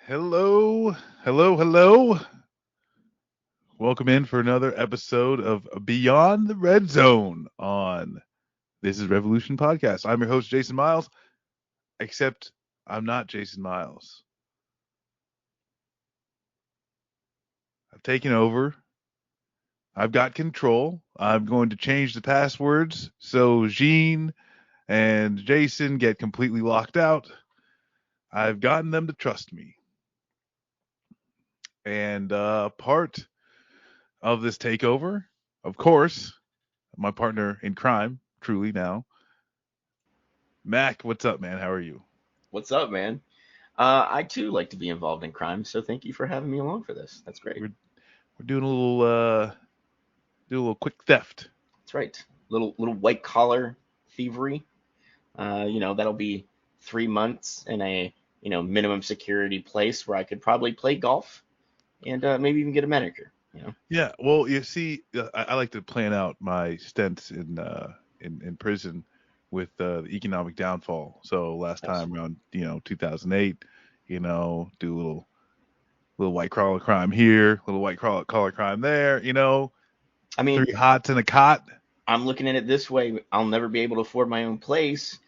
Hello, hello, hello. Welcome in for another episode of Beyond the Red Zone on This is Revolution Podcast. I'm your host, Jason Miles, except I'm not Jason Miles. I've taken over. I've got control. I'm going to change the passwords so Jean and Jason get completely locked out. I've gotten them to trust me. And part of this takeover, of course, my partner in crime, truly now. Mac, what's up, man? How are you? What's up, man? I too like to be involved in crime, so thank you for having me along for this. That's great. We're we're doing a little do a little quick theft. That's right. Little white collar thievery. That'll be 3 months in a minimum security place where I could probably play golf and maybe even get a manicure. Yeah, well, you see, I like to plan out my stints in prison with the economic downfall. So last Yes. time around, 2008, do a little white collar crime here, little white collar crime there. I mean, Three hots in a cot. I'm looking at it this way. I'll never be able to afford my own place,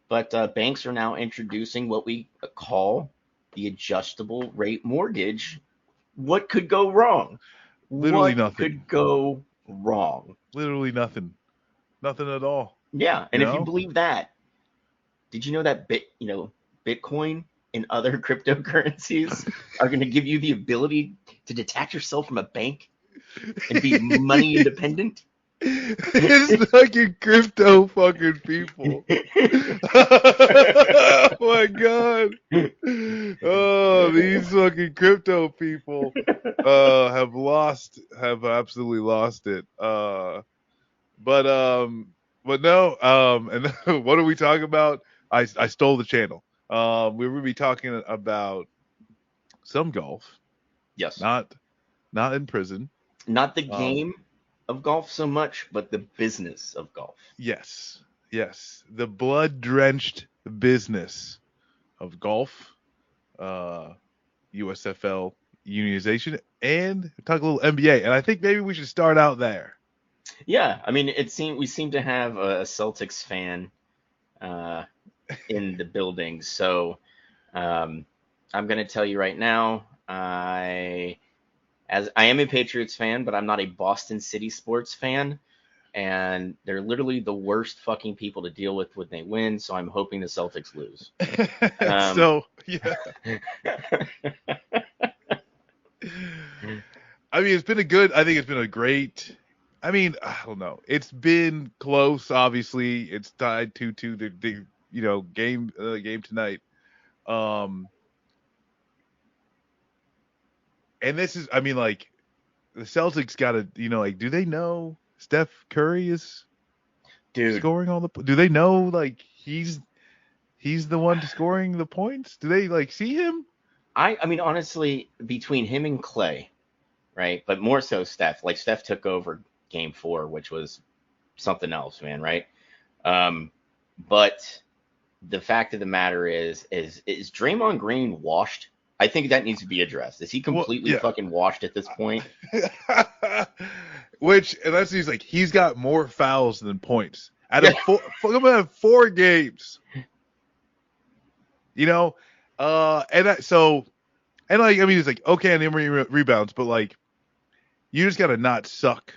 but banks are now introducing what we call the adjustable rate mortgage. What could go wrong? Literally What nothing. could go wrong? Literally nothing. Nothing at all. Yeah, You and if you know? believe that, did you know that Bitcoin and other cryptocurrencies are going to give you the ability to detach yourself from a bank and be money independent? It's fucking crypto fucking people. Oh my god. Oh, these fucking crypto people have absolutely lost it. But but no, and what are we talking about? I stole the channel. We will be talking about some golf, Yes. not not in prison. Not the Um game of golf so much, but the business of golf. Yes, yes, the blood-drenched business of golf, uh, USFL unionization, and talk a little NBA. And I think maybe we should start out there. Yeah, I mean, we seem to have a Celtics fan uh, in the building, so um, I'm going to tell you right now, as I am a Patriots fan, but I'm not a Boston City sports fan, and they're literally the worst fucking people to deal with when they win. So I'm hoping the Celtics lose. Um, So yeah, I mean, it's been a good. I think it's been a great. I mean, I don't know. It's been close. Obviously, it's tied 2-2. The game tonight. Um, and this is. I mean, like the Celtics got to. Like, do they know Steph Curry is dude, scoring all the? Do they know like he's the one scoring the points? Do they like see him? I mean honestly, between him and Clay, right? But more so Steph. Like Steph took over Game 4, which was something else, man, right? Um, but the fact of the matter is Draymond Green washed? I think that needs to be addressed. Is he Well, completely yeah. fucking washed at this point? Which and that's he's like he's got more fouls than points out of come on, 4 games. You know, and so and like I mean it's like okay on the rebounds, but like you just gotta not suck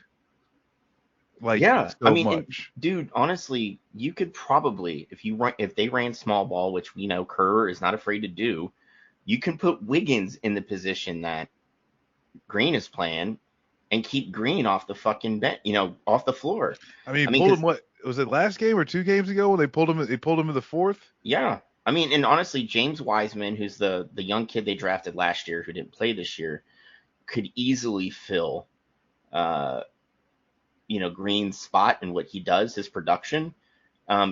like Yeah, I so mean, much. dude, honestly, you could probably, if they ran small ball, which we know Kerr is not afraid to do, you can put Wiggins in the position that Green is playing and keep Green off the fucking bench, off the floor. I mean, he I mean, pulled him. because What was it last game or 2 games ago when they pulled him? They pulled him in the fourth. yeah, I mean, and honestly, James Wiseman, who's the young kid they drafted last year who didn't play this year, could easily fill, uh, Green's spot and what he does, his production.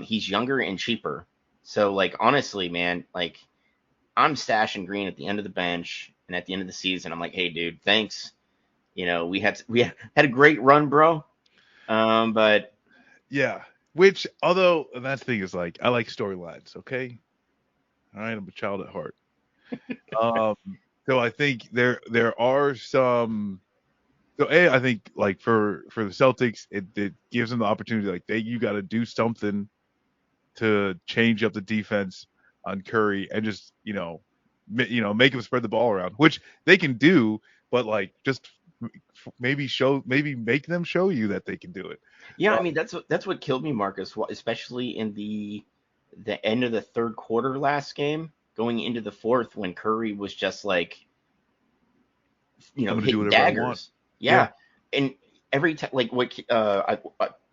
He's younger and cheaper. So like honestly, man, like I'm stashing Green at the end of the bench and at the end of the season, I'm like, hey dude, thanks. We had a great run, bro. But Yeah. Which, although and that's the thing is like I like storylines. Okay. All right, I'm a child at heart. Um, so I think there are some. So I think like for the Celtics, it gives them the opportunity like you got to do something to change up the defense on Curry and just make him spread the ball around, which they can do, but like just maybe make them show you that they can do it. Yeah, I Uh, mean that's what killed me, Marcus, especially in the end of the third quarter last game, going into the fourth when Curry was just like, I'm gonna do hitting whatever I want. daggers. Yeah, Yeah, and every time, like what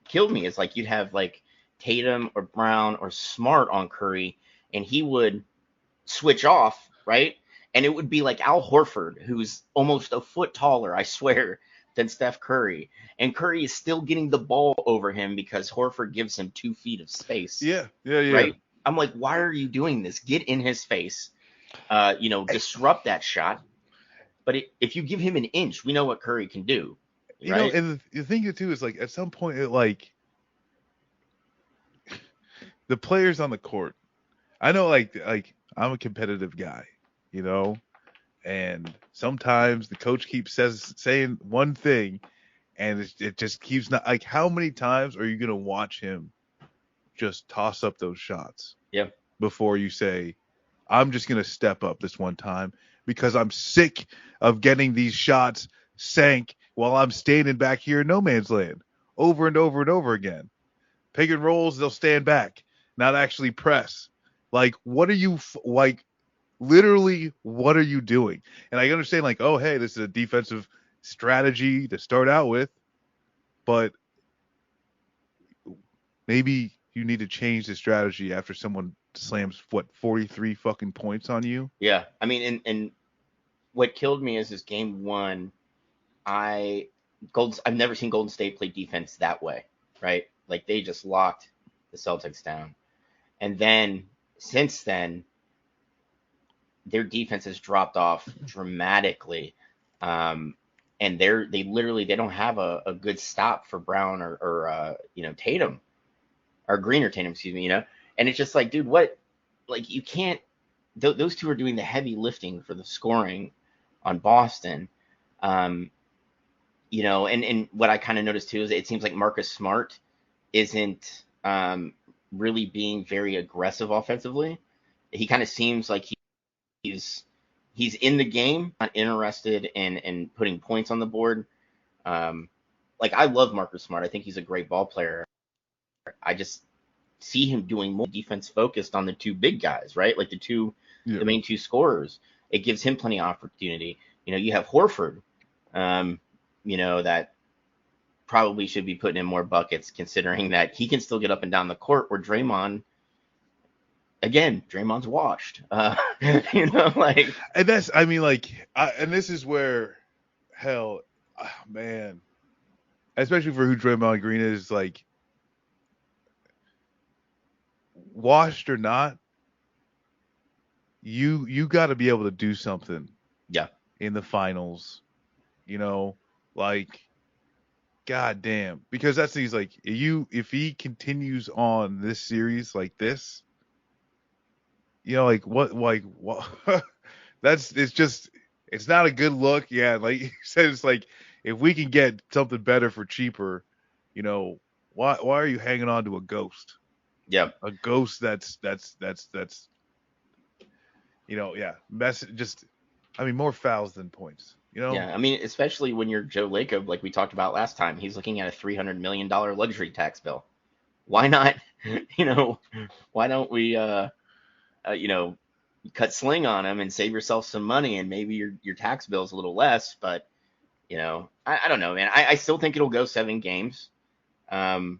killed me is like you'd have like Tatum or Brown or Smart on Curry, and he would switch off, right? And it would be like Al Horford, who's almost a foot taller, I swear, than Steph Curry. And Curry is still getting the ball over him because Horford gives him 2 feet of space, yeah. right? I'm like, why are you doing this? Get in his face, I, disrupt that shot. But if you give him an inch, we know what Curry can do, right? and the thing too is like at some point like the players on the court. I know like I'm a competitive guy, you know, and sometimes the coach keeps saying one thing and it just keeps not like how many times are you gonna watch him just toss up those shots Yeah, before you say I'm just gonna step up this one time because I'm sick of getting these shots sank while I'm standing back here in no man's land over and over and over again. Pick and rolls, they'll stand back, not actually press. Like, what are you like? Literally, what are you doing? And I understand, like, oh, hey, this is a defensive strategy to start out with, but maybe you need to change the strategy after someone slams 43 fucking points on you. yeah. I mean, and what killed me is this game one. I've never seen Golden State play defense that way, right? Like they just locked the Celtics down. And then since then, their defense has dropped off dramatically. Um, and they don't have a good stop for Brown or Tatum or Green or Tatum, excuse me, And it's just like, dude, what? Like you can't. Those two are doing the heavy lifting for the scoring on Boston. Um, and what I kind of noticed too is it seems like Marcus Smart isn't really being very aggressive offensively. He kind of seems like he's he's in the game, not interested in putting points on the board. Um, like I love Marcus Smart. I think he's a great ball player. I just see him doing more defense focused on the two big guys, right? Like Yeah. the main two scorers. It gives him plenty of opportunity. You have Horford, um, that probably should be putting in more buckets, considering that he can still get up and down the court. Where Draymond's washed. Like And that's, I mean, like, and this is where, hell, man, especially for who Draymond Green is, like, washed or not, you got to be able to do something yeah, in the finals, you know, like, god damn, because that's he's like, if he continues on this series like this, like what it's just it's not a good look. Yeah, like you said, it's like if we can get something better for cheaper, you know, why are you hanging on to a ghost? yeah, A ghost that's yeah, just I mean more fouls than points, yeah. I mean, especially when you're Joe Lacob, like we talked about last time, he's looking at a $300 million luxury tax bill. Why not? You know, why don't we, you know, cut sling on him and save yourself some money, and maybe your tax bill is a little less. But I don't know, man. I still think it'll go 7 games. Um,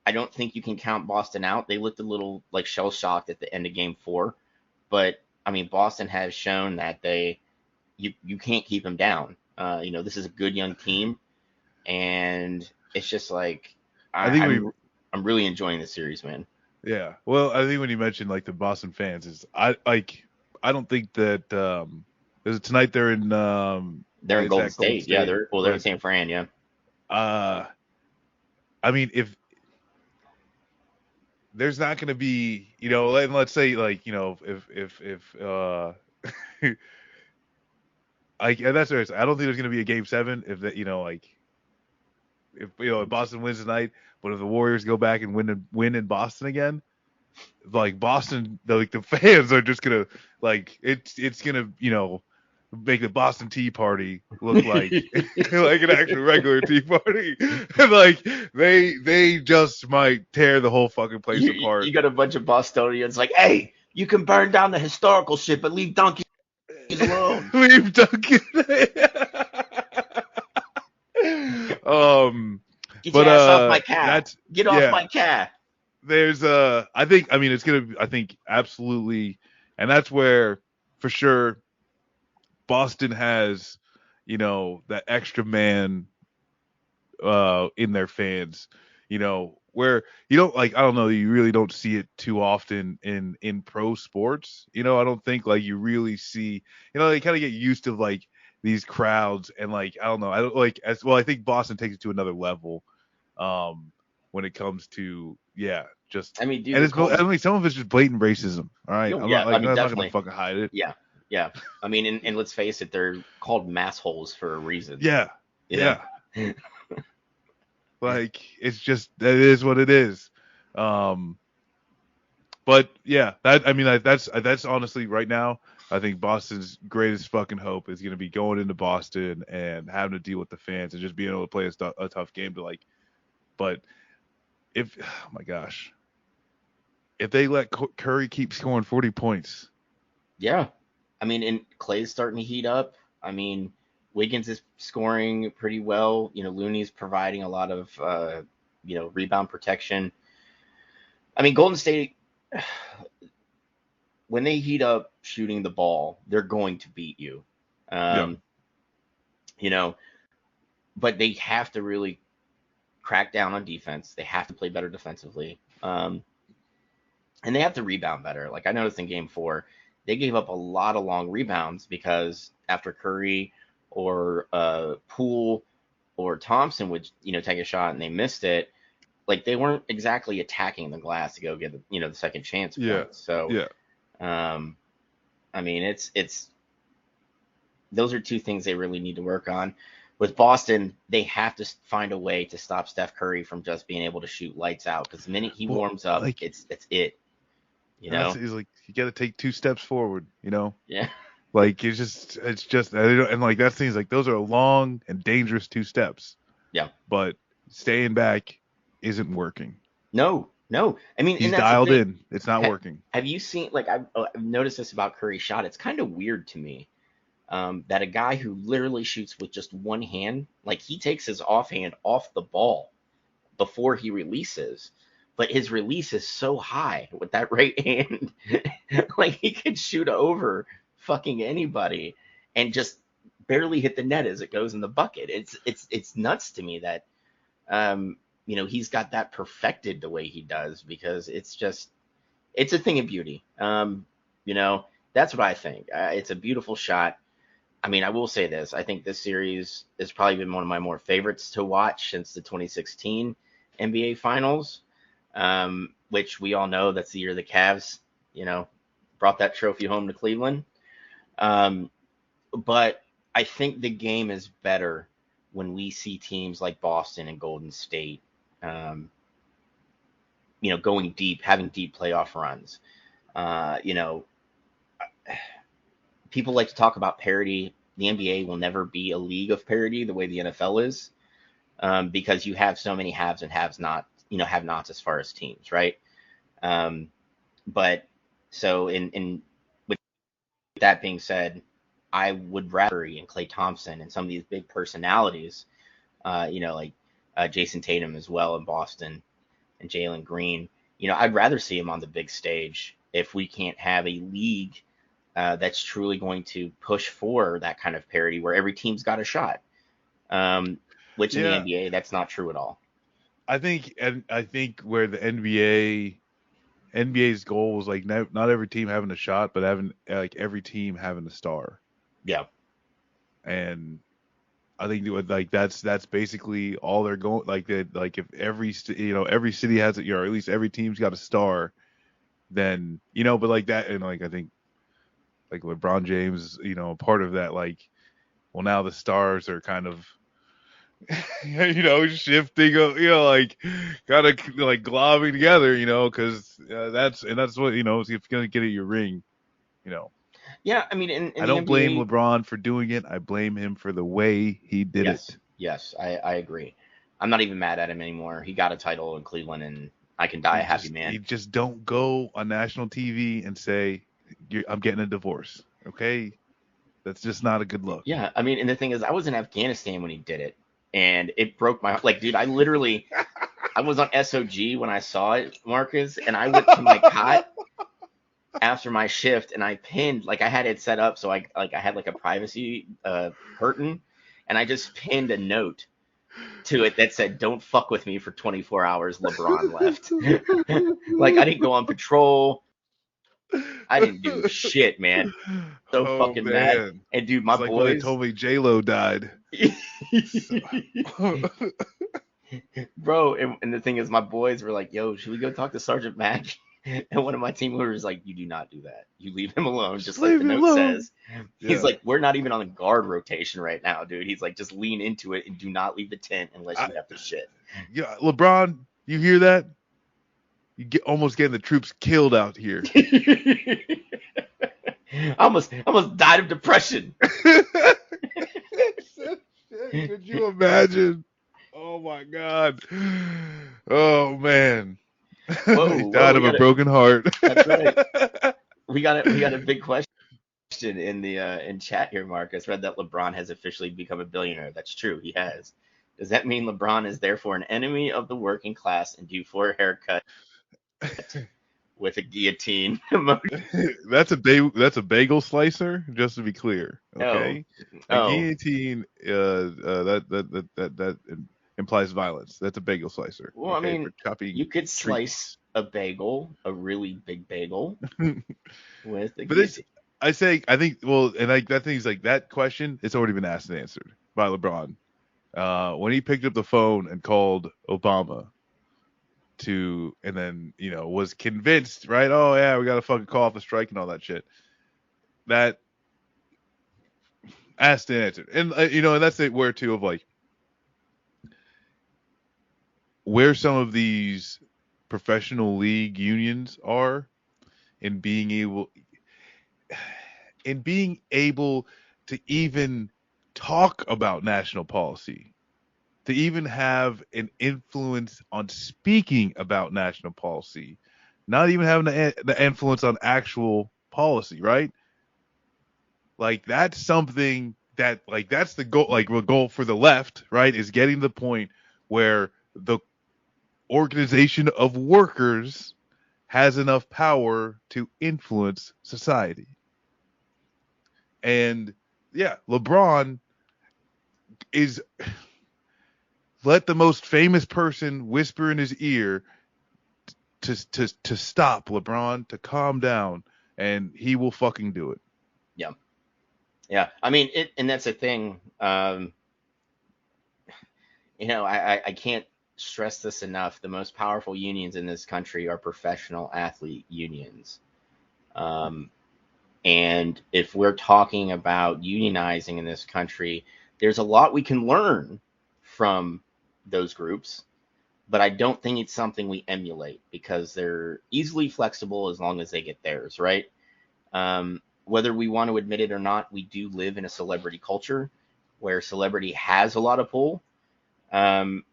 I don't think you can count Boston out. They looked a little like shell shocked at the end of Game 4, but I mean, Boston has shown that you can't keep them down. This is a good young team, and it's just like I I, think I'm I'm really enjoying the series, man. yeah, well, I think when you mentioned like the Boston fans is I don't think that is it tonight they're in They're in it's Golden at Golden State, yeah. State, They're in but San Fran, yeah, uh I mean if there's not going to be, and let's say like, if And that's serious. I don't think there's gonna be a game 7 if that if Boston wins tonight, but if the Warriors go back and win in Boston again, like Boston, the fans are just gonna it's gonna make the Boston Tea Party look like like an actual regular Tea Party, and like they just might tear the whole fucking place You apart. got a bunch of Bostonians like, hey, you can burn down the historical shit, but leave donkeys alone. Leave Duncan. um, Get but your ass off my car. that's Get off yeah. my car. There's I mean it's gonna I think absolutely, and that's where for sure Boston has that extra man in their fans, where you don't I don't know, you really don't see it too often in pro sports. I don't think like you really see, they kind of get used to like these crowds, and like I don't know, I don't like as well. I think Boston takes it to another level when it comes to just, I mean, dude, and the it's I Colton. mean some of it's just blatant racism. All right, I'm Yeah, not I like mean, I'm not gonna definitely. fucking hide it. Yeah, yeah. I mean, and let's face it, they're called mass holes for a reason. Yeah, You know. yeah. Like it's just that is what it is. Um, but yeah, that I mean that's honestly right now. I think Boston's greatest fucking hope is going to be going into Boston and having to deal with the fans and just being able to play a tough game to like. But if oh my gosh, if they let Curry keep scoring 40 points, Yeah. I mean, and Clay's starting to heat up. I mean, Wiggins is scoring pretty well. Looney's providing a lot of rebound protection. I mean, Golden State, when they heat up shooting the ball, they're going to beat you. yeah, Um, you know, but they have to really crack down on defense. They have to play better defensively. And they have to rebound better. Like I noticed in game 4, they gave up a lot of long rebounds because after Curry or Poole or Thompson would, take a shot and they missed it, like they weren't exactly attacking the glass to go get the second chance yeah, points. So, yeah, um, I mean, it's those are two things they really need to work on. With Boston, they have to find a way to stop Steph Curry from just being able to shoot lights out because the minute he well, warms up, like it's it. You and that's know? is like you got to take 2 steps forward, Yeah. like it's just and like that seems like those are long and dangerous 2 steps, Yeah. but staying back isn't working. No, no. I mean, He's and that's the dialed thing. in. It's not working. Have you seen, like, I've noticed this about Curry's shot. It's kind of weird to me that a guy who literally shoots with just one hand, like, he takes his offhand off the ball before he releases, but his release is so high with that right hand. Like, he could shoot over fucking anybody and just barely hit the net as it goes in the bucket. It's nuts to me that he's got that perfected the way he does because it's a thing of beauty. That's what I think. It's a beautiful shot. I mean, I will say this. I think this series has probably been one of my more favorites to watch since the 2016 NBA Finals, which we all know that's the year the Cavs, brought that trophy home to Cleveland. Um, but I think the game is better when we see teams like Boston and Golden State um, going deep, having deep playoff runs. Uh, you know, People like to talk about parity. The NBA will never be a league of parity the way the NFL is, because you have so many haves and haves not, have nots as far as teams, right? Um, but so in with that being said, I would rather and Klay Thompson and some of these big personalities, like Jason Tatum as well in Boston and Jalen Green. I'd rather see him on the big stage if we can't have a league that's truly going to push for that kind of parity where every team's got a shot. Which in the Yeah, NBA, that's not true at all. I think where the NBA's goal was like not every team having a shot, but having like every team having a star, Yeah. and I think like that's basically all they're going like that. Like if every city has it, or at least every team's got a star, then but like that, and like I think like LeBron James, part of that. Like, well, now the stars are kind of shifting, like kind of like globbing together, because that's what if you're gonna get at your ring, you know. Yeah, I mean, in I the don't blame NBA, LeBron for doing it. I blame him for the way he did yes, it. yes, I agree. I'm not even mad at him anymore. He got a title in Cleveland, and I can die He a happy just man. he just don't go on national TV and say, I'm getting a divorce. Okay, that's just not a good look. Yeah, I mean, and the thing is, I was in Afghanistan when he did it, and it broke my heart. Like, dude, I literally, I was on SOG when I saw it, Marcus, and I went to my cot after my shift, and I pinned, like, I had it set up so I had like a privacy curtain, and I just pinned a note to it that said, "Don't fuck with me for 24 hours." LeBron left. Like, I didn't go on patrol. I didn't do shit, man. So Oh fucking mad. man, And dude, my it's like when they boys, told me J Lo died. So, bro, and the thing is, my boys were like, "Yo, should we go talk to Sergeant Mac?" And one of my team members was like, "You do not do that. You leave him alone, just just like leave the me note alone. says." He's Yeah, like, "We're not even on the guard rotation right now, dude." He's like, "Just lean into it and do not leave the tent unless I, you have to shit." yeah, LeBron, you hear that? You get almost getting the troops killed out here. I almost died of depression. Could you imagine? Oh my God. Oh man. Whoa, He whoa, died of a broken heart. that's right. We got a big question in the in chat here, Marcus. Read that LeBron has officially become a billionaire. That's true, he has. Does that mean LeBron is therefore an enemy of the working class and due for a haircut with a guillotine emoji? That's a bagel slicer, just to be clear. Oh, Okay, a oh. guillotine that implies violence. That's a bagel slicer. Well, I Okay, mean, for chopping you could slice treats. a bagel, a really big bagel, with a But this, guillotine. I think, well, and like that thing's like that question, it's already been asked and answered by LeBron. When he picked up the phone and called Obama and then, was convinced, right? Oh yeah, we got to fucking call off the strike and all that shit. That asked and answered. And, and that's it where too of like, where some of these professional league unions are in being able, to even talk about national policy, to even have an influence on speaking about national policy, not even having the influence on actual policy, right? Like that's something that, like, that's the goal, like the goal for the left, right? Is getting to the point where the organization of workers has enough power to influence society. And yeah, LeBron is, let the most famous person whisper in his ear to stop, LeBron, to calm down, and he will fucking do it. Yeah, yeah. I mean, and that's the thing. I can't stress this enough. The most powerful unions in this country are professional athlete unions. Um, and if we're talking about unionizing in this country, there's a lot we can learn from those groups, but I don't think it's something we emulate because they're easily flexible as long as they get theirs, right? Whether we want to admit it or not, we do live in a celebrity culture where celebrity has a lot of pull. Um,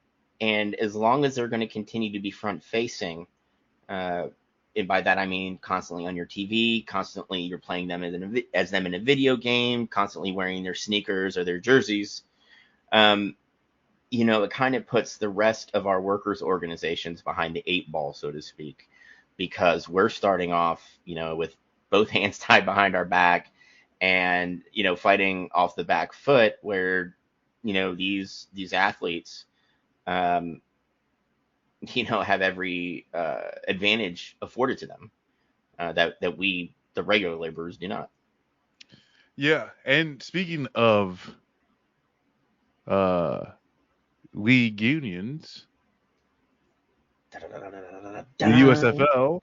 and as long as they're going to continue to be front facing, uh, and by that I mean constantly on your TV, constantly you're playing them as them in a video game, constantly wearing their sneakers or their jerseys. Um, it kind of puts the rest of our workers' organizations behind the eight ball, so to speak, because we're starting off, with both hands tied behind our back and, fighting off the back foot where, these athletes, um, have every advantage afforded to them that we, the regular laborers, do not. Yeah, and speaking of uh, league unions, the USFL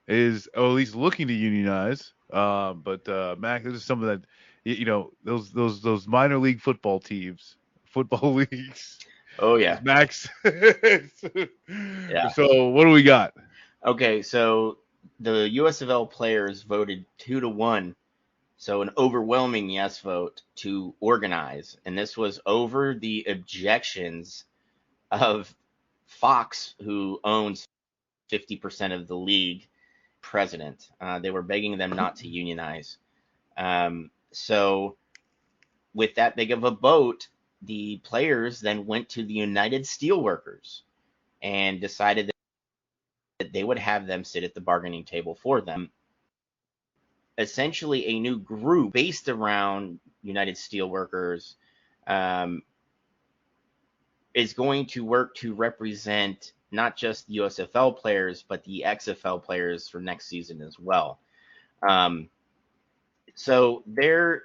is at least looking to unionize. But Mac, this is something that those minor league football teams, football leagues. Oh Is yeah, Max. yeah. So what do we got? Okay, so the USFL players voted 2-1, so an overwhelming yes vote to organize, and this was over the objections of Fox, who owns 50% of the league, president. They were begging them not to unionize. So with that big of a vote, the players then went to the United Steelworkers and decided that they would have them sit at the bargaining table for them. Essentially, a new group based around United Steelworkers um, is going to work to represent not just the USFL players, but the XFL players for next season as well. Um, so they're,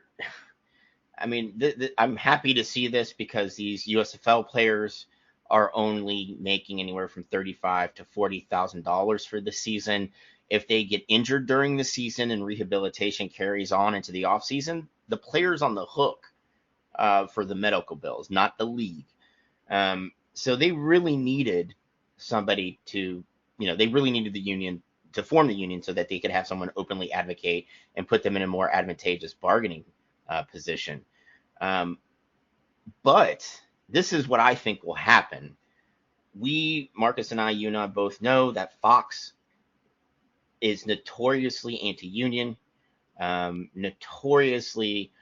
I mean, I'm happy to see this because these USFL players are only making anywhere from $35,000 to $40,000 for the season. If they get injured during the season and rehabilitation carries on into the off season, the player's on the hook for the medical bills, not the league. So they really needed somebody to, they really needed the union to form the union so that they could have someone openly advocate and put them in a more advantageous bargaining position. But this is what I think will happen. Marcus and I, you and I both know that Fox is notoriously anti-union, notoriously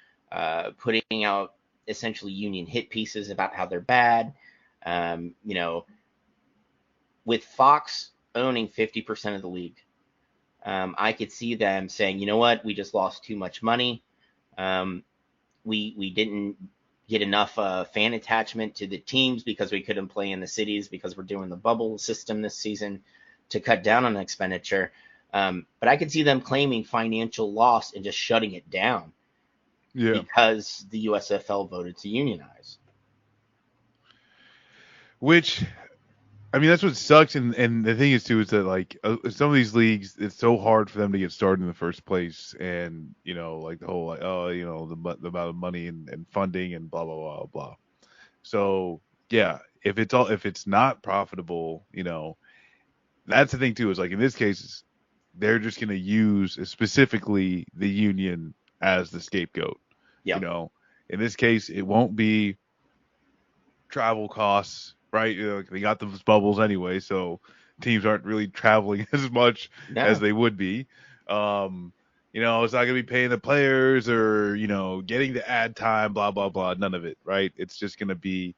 putting out essentially union hit pieces about how they're bad. With Fox owning 50% of the league, I could see them saying, you know what, we just lost too much money. We didn't get enough fan attachment to the teams because we couldn't play in the cities because we're doing the bubble system this season to cut down on expenditure. But I could see them claiming financial loss and just shutting it down because the USFL voted to unionize. Which, I mean, that's what sucks. And the thing is, too, is that, like, some of these leagues, it's so hard for them to get started in the first place. And, like the whole, like, the amount of money and funding and blah, blah, blah, blah. So, yeah, if it's not profitable, that's the thing, too, is like in this case, they're just going to use specifically the union as the scapegoat. Yeah. In this case, it won't be travel costs, right? They got those bubbles anyway, so teams aren't really traveling as much as No. they would be. It's not going to be paying the players or, getting the ad time, blah, blah, blah. None of it, right? It's just going to be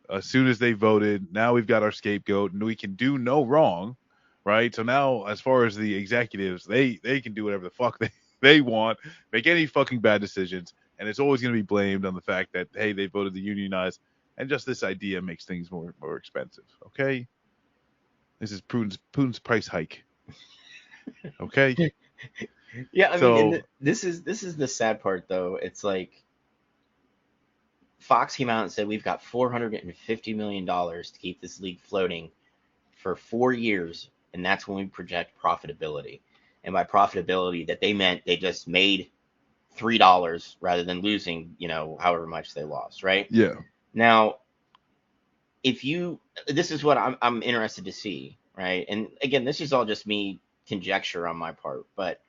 as soon as they voted, now we've got our scapegoat and we can do no wrong, right? So now, as far as the executives, they can do whatever the fuck they want, make any fucking bad decisions, and it's always going to be blamed on the fact that, hey, they voted to unionize, and just this idea makes things more expensive. Okay, this is Putin's price hike. Okay. Yeah, I mean, So and this is the sad part though. It's like Fox came out and said we've got $450 million to keep this league floating for 4 years, and that's when we project profitability. And by profitability, that they meant they just made $3 rather than losing, however much they lost, right? yeah, Now, this is what I'm interested to see, right? And again, this is all just me conjecture on my part, but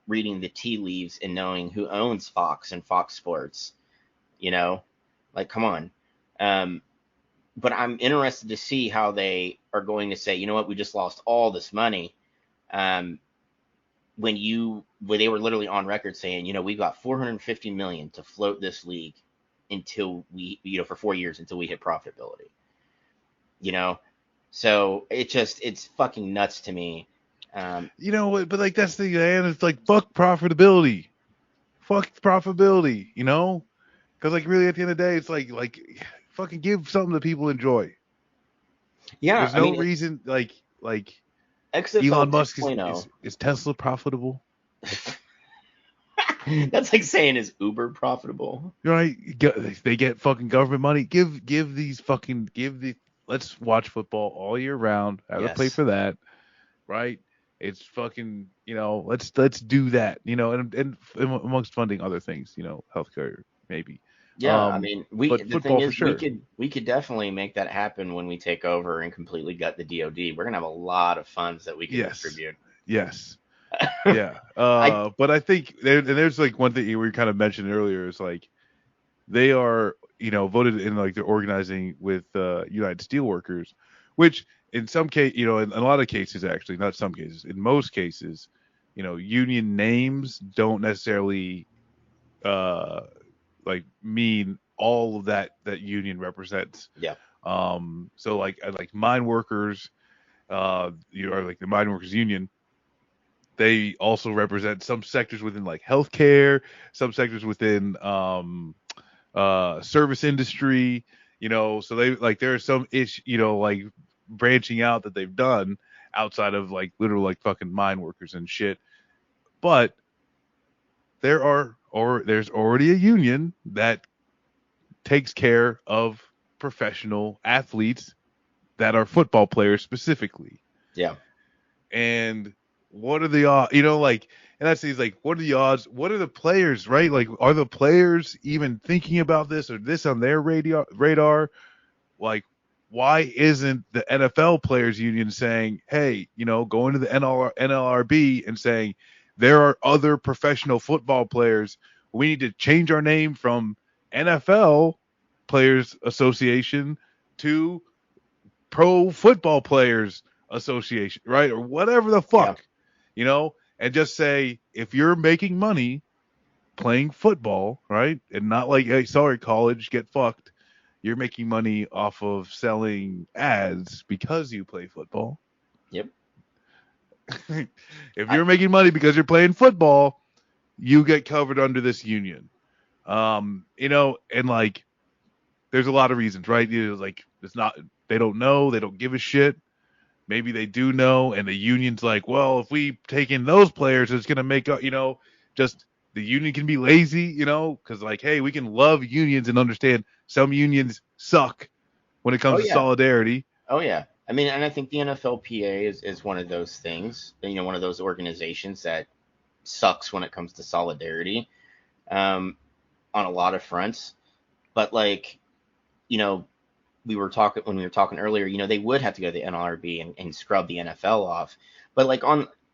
reading the tea leaves and knowing who owns Fox and Fox Sports, like come on. But I'm interested to see how they are going to say, you know what, we just lost all this money. When they were literally on record saying, we've got 450 million to float this league until we, for 4 years until we hit profitability. So it's fucking nuts to me. but like that's the and it's like fuck profitability, because like really at the end of the day, it's like fucking give something that people enjoy. Yeah, There's I no mean, reason like XFL Elon Musk 2.0. is Tesla profitable? That's like saying is Uber profitable? Right? They get fucking government money. Give these fucking give the let's watch football all year round. Have to pay Yes. for that, right? It's fucking, let's do that, and amongst funding other things, healthcare maybe. Yeah, I mean, But the thing football for is, sure. we could definitely make that happen when we take over and completely gut the DoD. We're gonna have a lot of funds that we could Yes. distribute. Yes. Yeah. I But I think there's like one thing we kind of mentioned earlier is like they are, voted in like they're organizing with United Steelworkers, which in some case, in a lot of cases, actually, not some cases, in most cases, union names don't necessarily uh mean all of that union represents. yeah, So like mine workers, or like the mine workers union, they also represent some sectors within like healthcare, some sectors within service industry, so they like there are some ish, like branching out that they've done outside of like literal like fucking mine workers and shit. But there's already a union that takes care of professional athletes that are football players specifically. yeah. And what are the odds, like, and that's he's like, what are the odds? What are the players, right? Like, are the players even thinking about this or this on their radar? Like, why isn't the NFL players union saying, hey, going to the NLRB and saying there are other professional football players. We need to change our name from NFL Players Association to Pro Football Players Association, right? Or whatever the Yeah. fuck, and just say if you're making money playing football, right? And not like, hey, sorry, college, get fucked. You're making money off of selling ads because you play football. Yep. If I you're making money because you're playing football, you get covered under this union. And like there's a lot of reasons, right? Like it's not they don't know, they don't give a shit. Maybe they do know, and the union's like, well, if we take in those players, it's gonna make just the union can be lazy, because like, hey, we can love unions and understand some unions suck when it oh comes to yeah, solidarity. oh yeah. I mean, and I think the NFLPA is one of those things. One of those organizations that sucks when it comes to solidarity, um, on a lot of fronts. But like, you know, we were talking when we were talking earlier, they would have to go to the NLRB and scrub the NFL off. But like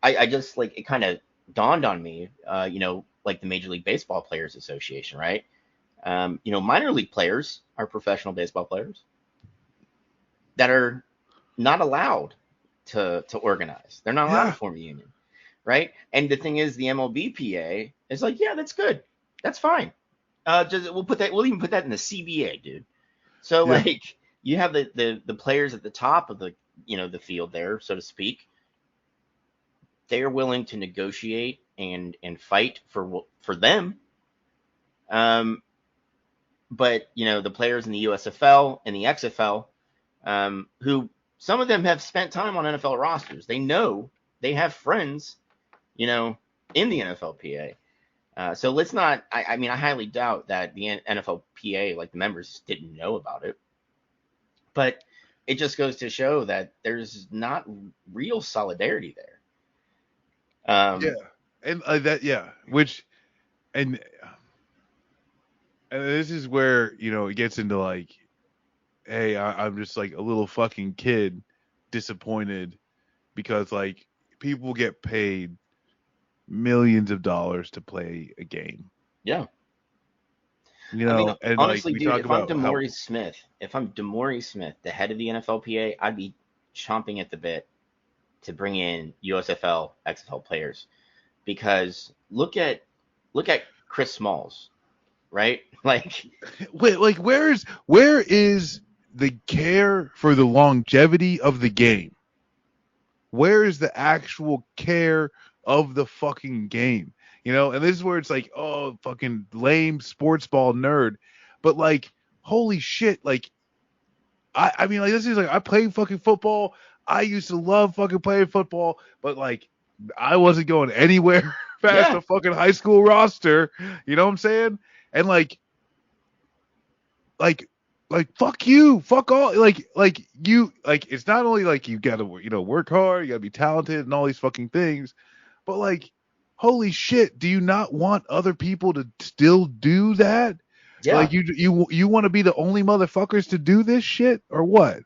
I just like it kind of dawned on me, like the Major League Baseball Players Association, right? Minor league players are professional baseball players that are not allowed to organize. They're not allowed to Yeah, form a union, right? And the thing is, the MLBPA is like, yeah, that's good, that's fine. We'll even put that in the CBA, dude. So yeah, like you have the players at the top of the field there, so to speak. They are willing to negotiate and fight for them. Um, but the players in the USFL and the XFL, who some of them have spent time on NFL rosters, they know they have friends, you know, in the NFLPA. So let's not. I mean, I highly doubt that the NFLPA, like the members, didn't know about it. But it just goes to show that there's not real solidarity there. yeah, and that, yeah, which and and this is where it gets into like, hey, I'm just like a little fucking kid, disappointed because like people get paid millions of dollars to play a game, Yeah. I mean, and like honestly, we dude, talk about how If I'm DeMaurice Smith, the head of the NFLPA, I'd be chomping at the bit to bring in USFL, XFL players because look at Chris Smalls, right? Like, wait, like where is the care for the longevity of the game? Where is the actual care of the fucking game? And this is where it's like, oh, fucking lame sports ball nerd. But like, holy shit, like I mean, like, this is like, I played fucking football. I used to love fucking playing football, but like I wasn't going anywhere past yeah, a fucking high school roster. You know what I'm saying? And like like fuck you, fuck all, like you, like it's not only like you gotta work hard, you gotta be talented and all these fucking things, but like holy shit, do you not want other people to still do that? Yeah, Like you want to be the only motherfuckers to do this shit or what?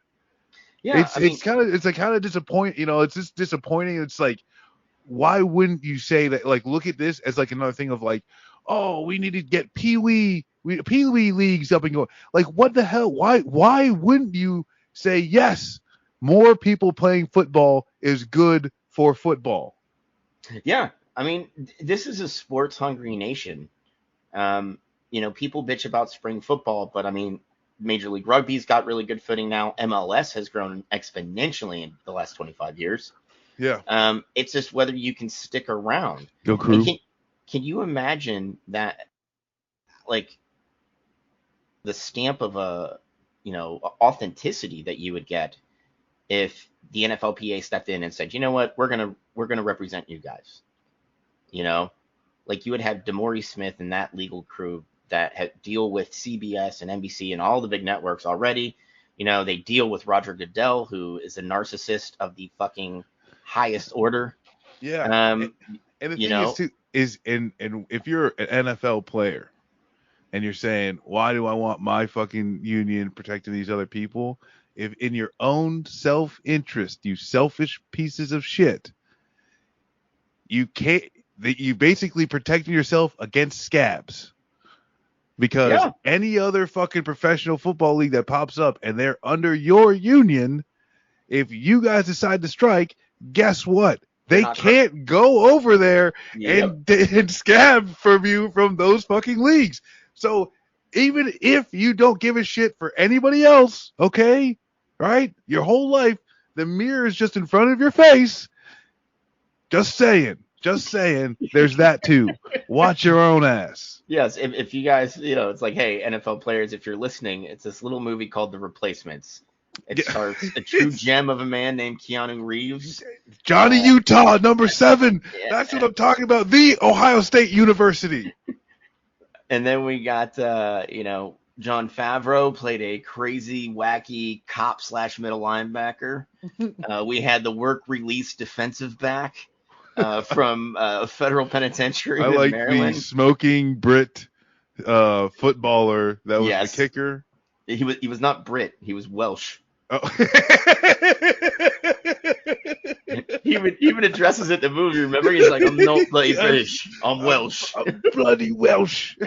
yeah. It's I mean, it's kind of it's like kind of disappointing, it's just disappointing. It's like why wouldn't you say that? Like, look at this as like another thing of like, oh, we need to get Pee Wee leagues up and going. Like, what the hell? Why wouldn't you say yes? More people playing football is good for football. yeah. I mean, this is a sports hungry nation. Um, people bitch about spring football, but I mean, Major League Rugby's got really good footing now. MLS has grown exponentially in the last 25 years. Yeah. It's just whether you can stick around. Go And Crew. can you imagine that, like, the stamp of authenticity that you would get if the NFLPA stepped in and said, you know what, we're gonna represent you guys. You know, like you would have DeMaury Smith and that legal crew that deal with CBS and NBC and all the big networks already. They deal with Roger Goodell, who is a narcissist of the fucking highest order. Yeah. Um, And the you thing is know, too is and if you're an NFL player and you're saying, why do I want my fucking union protecting these other people? If in your own self interest, you selfish pieces of shit, you can't, that you basically protecting yourself against scabs. Because yeah, any other fucking professional football league that pops up and they're under your union, if you guys decide to strike, guess what? they're They not hurt. can't go over there Yep. and scab from you from those fucking leagues. So even if you don't give a shit for anybody else, okay, right? Your whole life, the mirror is just in front of your face. Just saying. Just saying. There's that too. Watch your own ass. Yes, if you guys, it's like, hey, NFL players, if you're listening, it's this little movie called The Replacements. It Yeah. stars a true gem of a man named Keanu Reeves. Johnny Utah, number 7. That's what Yeah. I'm talking about. The Ohio State University. And then we got, John Favreau played a crazy, wacky cop slash middle linebacker. We had the work release defensive back from a federal I penitentiary in like the Maryland. smoking Brit footballer that was the Yes, kicker. he was not Brit. He was Welsh. Oh. He even addresses it in the movie. Remember, he's like, "I'm not bloody Yes, British. I'm Welsh." I'm bloody Welsh.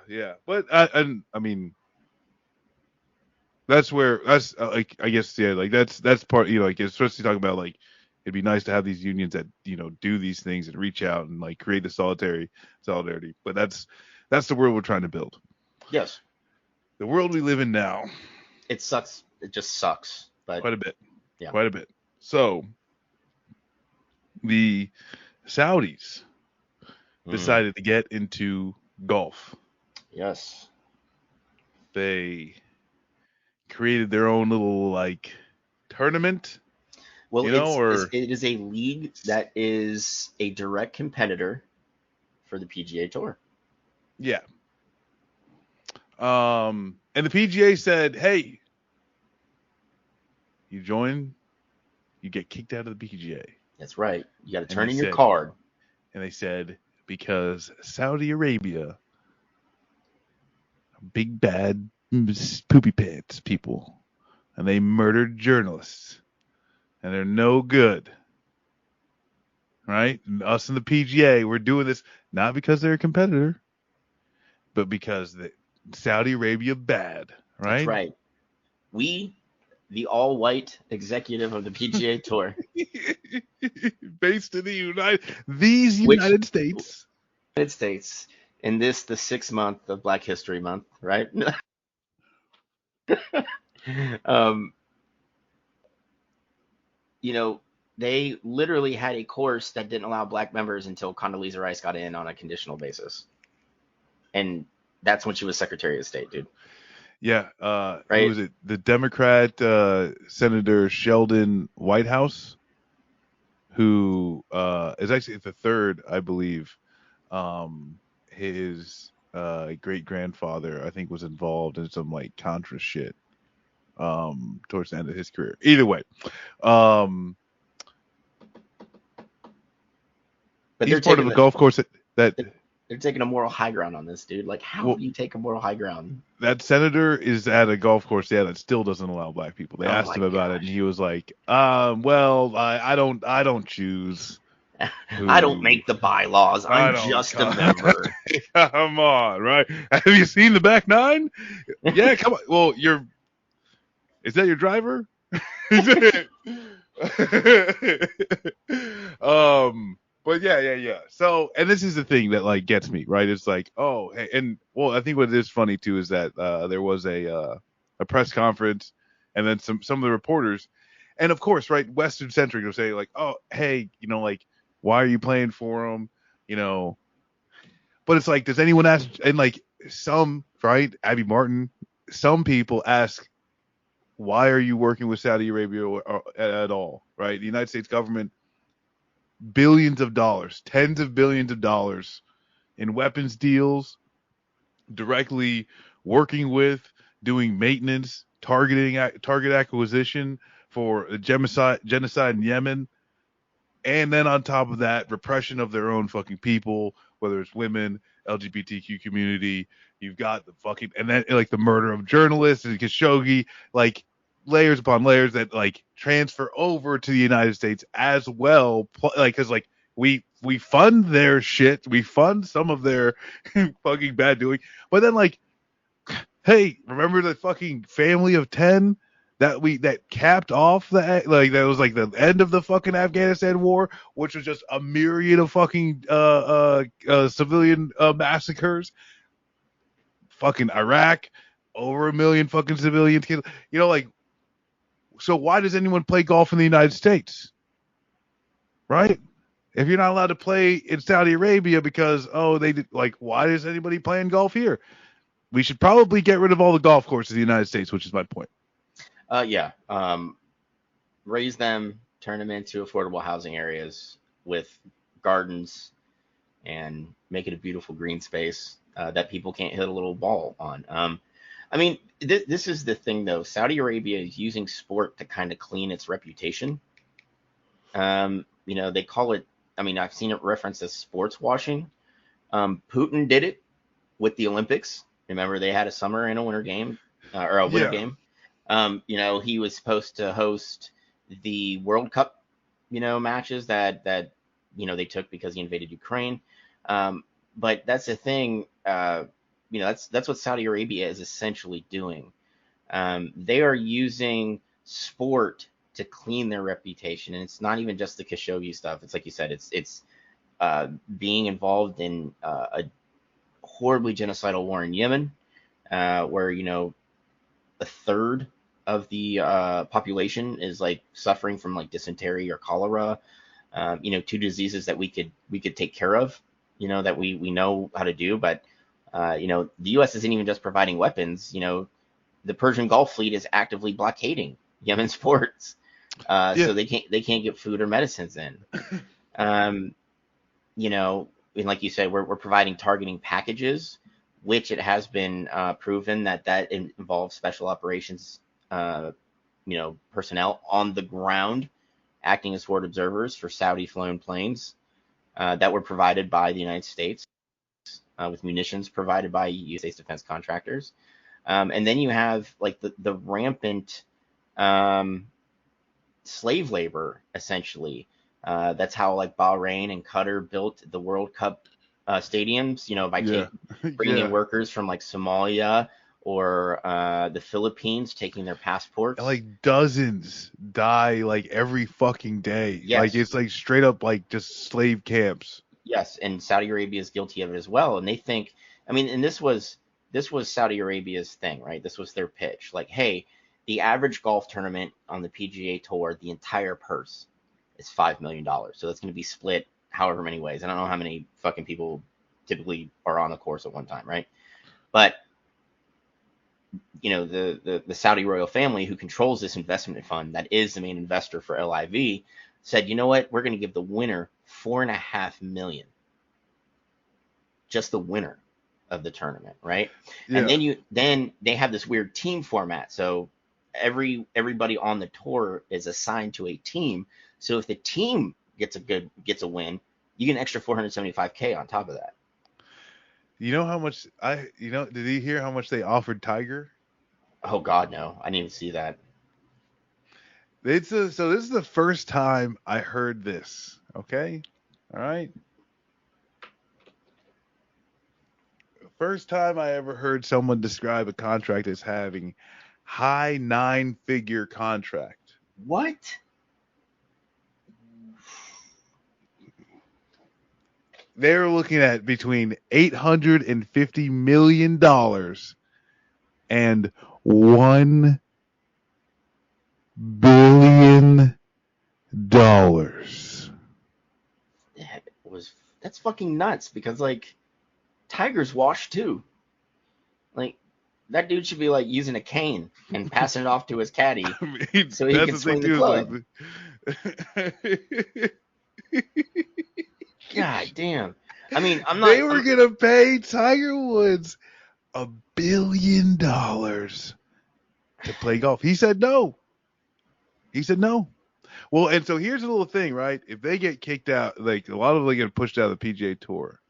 Yeah. But I mean, that's like I guess yeah, like that's part like especially talking about like it'd be nice to have these unions that do these things and reach out and like create the solidarity. But that's the world we're trying to build. Yes, The world we live in now, it sucks. It just sucks. But quite a bit, yeah. quite a bit. So the Saudis Mm, decided to get into golf. yes. They created their own little like tournament, Well, or it is a league that is a direct competitor for the PGA Tour. yeah. And the PGA said, "Hey, you join, you get kicked out of the PGA." That's right. You got to And turn in your card. they said because Saudi Arabia, big bad poopy pants people, and they murdered journalists, and they're no good. Right? And us in the PGA, we're doing this not because they're a competitor, but because Saudi Arabia bad, That's right? right. We, the all-white executive of the PGA Tour, Based in which United States. United States, in this the 6 month of Black History Month, right? um, you know, they literally had a course that didn't allow black members until Condoleezza Rice got in on a conditional basis, and that's when she was Secretary of State, dude. Yeah, who Right? was it? The Democrat Senator Sheldon Whitehouse, who is actually the third, I believe. His great grandfather, I think, was involved in some like Contra shit towards the end of his career. Either way, um, But he's part of a golf course that they're taking a moral high ground on this, dude. Like, how well, do you take a moral high ground? that senator is at a golf course, yeah, that still doesn't allow black people. They Oh asked my him about it, and gosh. he was like, well, I don't choose I don't who. make the bylaws. I I'm don't. just a member. Come on, right? Have you seen the back nine? Yeah, come on. Well, is that your driver? Is it? But yeah. So, and this is the thing that like gets me, right? It's like, oh, hey, and well, I think what is funny too is that there was a press conference, and then some of the reporters, and of course, right, Western centric will say like, oh, hey, like, why are you playing for them? You know, but it's like, does anyone ask? And like some, right, Abby Martin, some people ask, why are you working with Saudi Arabia at all, right? The United States government, billions of dollars, tens of billions of dollars in weapons deals, directly working with, doing maintenance, target acquisition for genocide in Yemen, and then on top of that, repression of their own fucking people, whether it's women, LGBTQ community. You've got the fucking, and then like the murder of journalists and Khashoggi, like layers upon layers that like transfer over to the United States as well. Like, cause like we fund their shit, we fund some of their fucking bad doing, but then like, hey, remember the fucking family of 10 that capped off like that was like the end of the fucking Afghanistan war, which was just a myriad of fucking civilian massacres. Fucking Iraq, over a million fucking civilians killed. Like, so why does anyone play golf in the United States, right? If you're not allowed to play in Saudi Arabia because they did, like, why is anybody playing golf here? We should probably get rid of all the golf courses in the United States, which is my point. Yeah. Raise them, turn them into affordable housing areas with gardens, and make it a beautiful green space that people can't hit a little ball on. I mean, this is the thing, though. Saudi Arabia is using sport to kind of clean its reputation. They call it, I mean, I've seen it referenced as sports washing. Putin did it with the Olympics. Remember, they had a summer and a winter game, or a winter Yeah. game. He was supposed to host the World Cup, matches that they took because he invaded Ukraine. But that's the thing. That's what Saudi Arabia is essentially doing. They are using sport to clean their reputation, and it's not even just the Khashoggi stuff. It's like you said. It's being involved in a horribly genocidal war in Yemen, where a third of the population is like suffering from like dysentery or cholera. Two diseases that we could take care of. That we know how to do, but the U.S. isn't even just providing weapons. The Persian Gulf Fleet is actively blockading Yemen's ports, Yeah. so they can't get food or medicines in. Um, and like you said, we're providing targeting packages, which it has been proven that involves special operations, personnel on the ground acting as forward observers for Saudi-flown planes that were provided by the United States, with munitions provided by U.S. defense contractors. And then you have like the rampant slave labor, essentially. That's how like Bahrain and Qatar built the World Cup stadiums, by bringing in workers from like Somalia or the Philippines, taking their passports. And like dozens die like every fucking day. Yes. Like it's like straight up like just slave camps. Yes, and Saudi Arabia is guilty of it as well. And they think, I mean, and this was Saudi Arabia's thing, right? This was their pitch. Like, hey, the average golf tournament on the PGA Tour, the entire purse is $5 million. So that's going to be split however many ways. I don't know how many fucking people typically are on a course at one time, right? But the Saudi royal family, who controls this investment fund that is the main investor for LIV, said, you know what, we're going to give the winner $4.5 million, just the winner. of the tournament, right? And Yeah. then they have this weird team format. So everybody on the tour is assigned to a team. So if the team gets a win, you get an extra 475K on top of that. You know how much did you hear how much they offered Tiger? Oh God, no! I didn't even see that. So this is the first time I heard this. Okay, all right. First time I ever heard someone describe a contract as having high 9-figure contract. What? They're looking at between $850 million and $1 billion. That's fucking nuts because like Tiger's washed too. Like that dude should be like using a cane and passing it off to his caddy I mean, so he that's can the thing swing the too. club. Is God damn. I mean, they were gonna pay Tiger Woods $1 billion to play golf. He said no. He said no. Well, and so here's a little thing, right? If they get kicked out, like a lot of them get pushed out of the PGA Tour,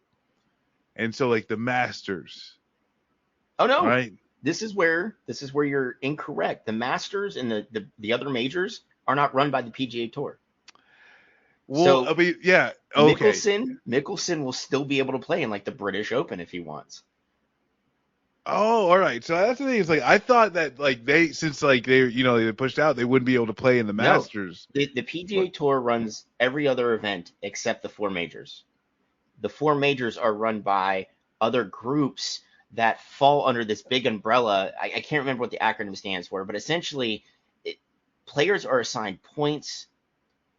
and so like the Masters, Oh no. right? This is where you're incorrect. The Masters and the other majors are not run by the PGA Tour. Well, I So mean, yeah, okay. Mickelson will still be able to play in like the British Open if he wants. Oh, all right. So that's the thing. Is like I thought that like since like they pushed out, they wouldn't be able to play in the No, Masters. the PGA But Tour runs every other event except the four majors. The four majors are run by other groups that fall under this big umbrella. I can't remember what the acronym stands for, but essentially, players are assigned points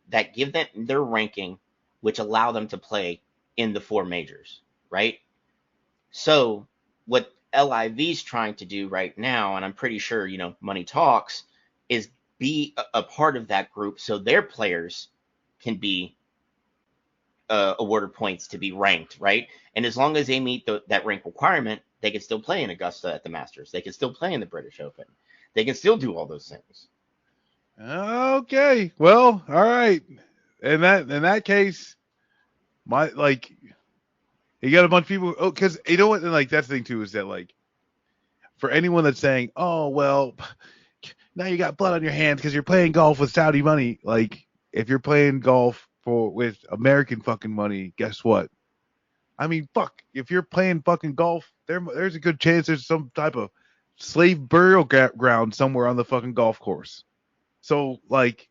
that give them their ranking, which allow them to play in the four majors, right? So what LIV is trying to do right now, and I'm pretty sure money talks, is be a part of that group so their players can be awarded points to be ranked, right? And as long as they meet that rank requirement, they can still play in Augusta at the Masters. They can still play in the British Open. They can still do all those things. okay, well, all right. In that case, my like you got a bunch of people. Oh, because you know what? And like that's the thing too is that like for anyone that's saying, oh well, now you got blood on your hands because you're playing golf with Saudi money. Like if you're playing golf with American fucking money, guess what? I mean, fuck. If you're playing fucking golf, there's a good chance there's some type of slave burial ground somewhere on the fucking golf course. So like,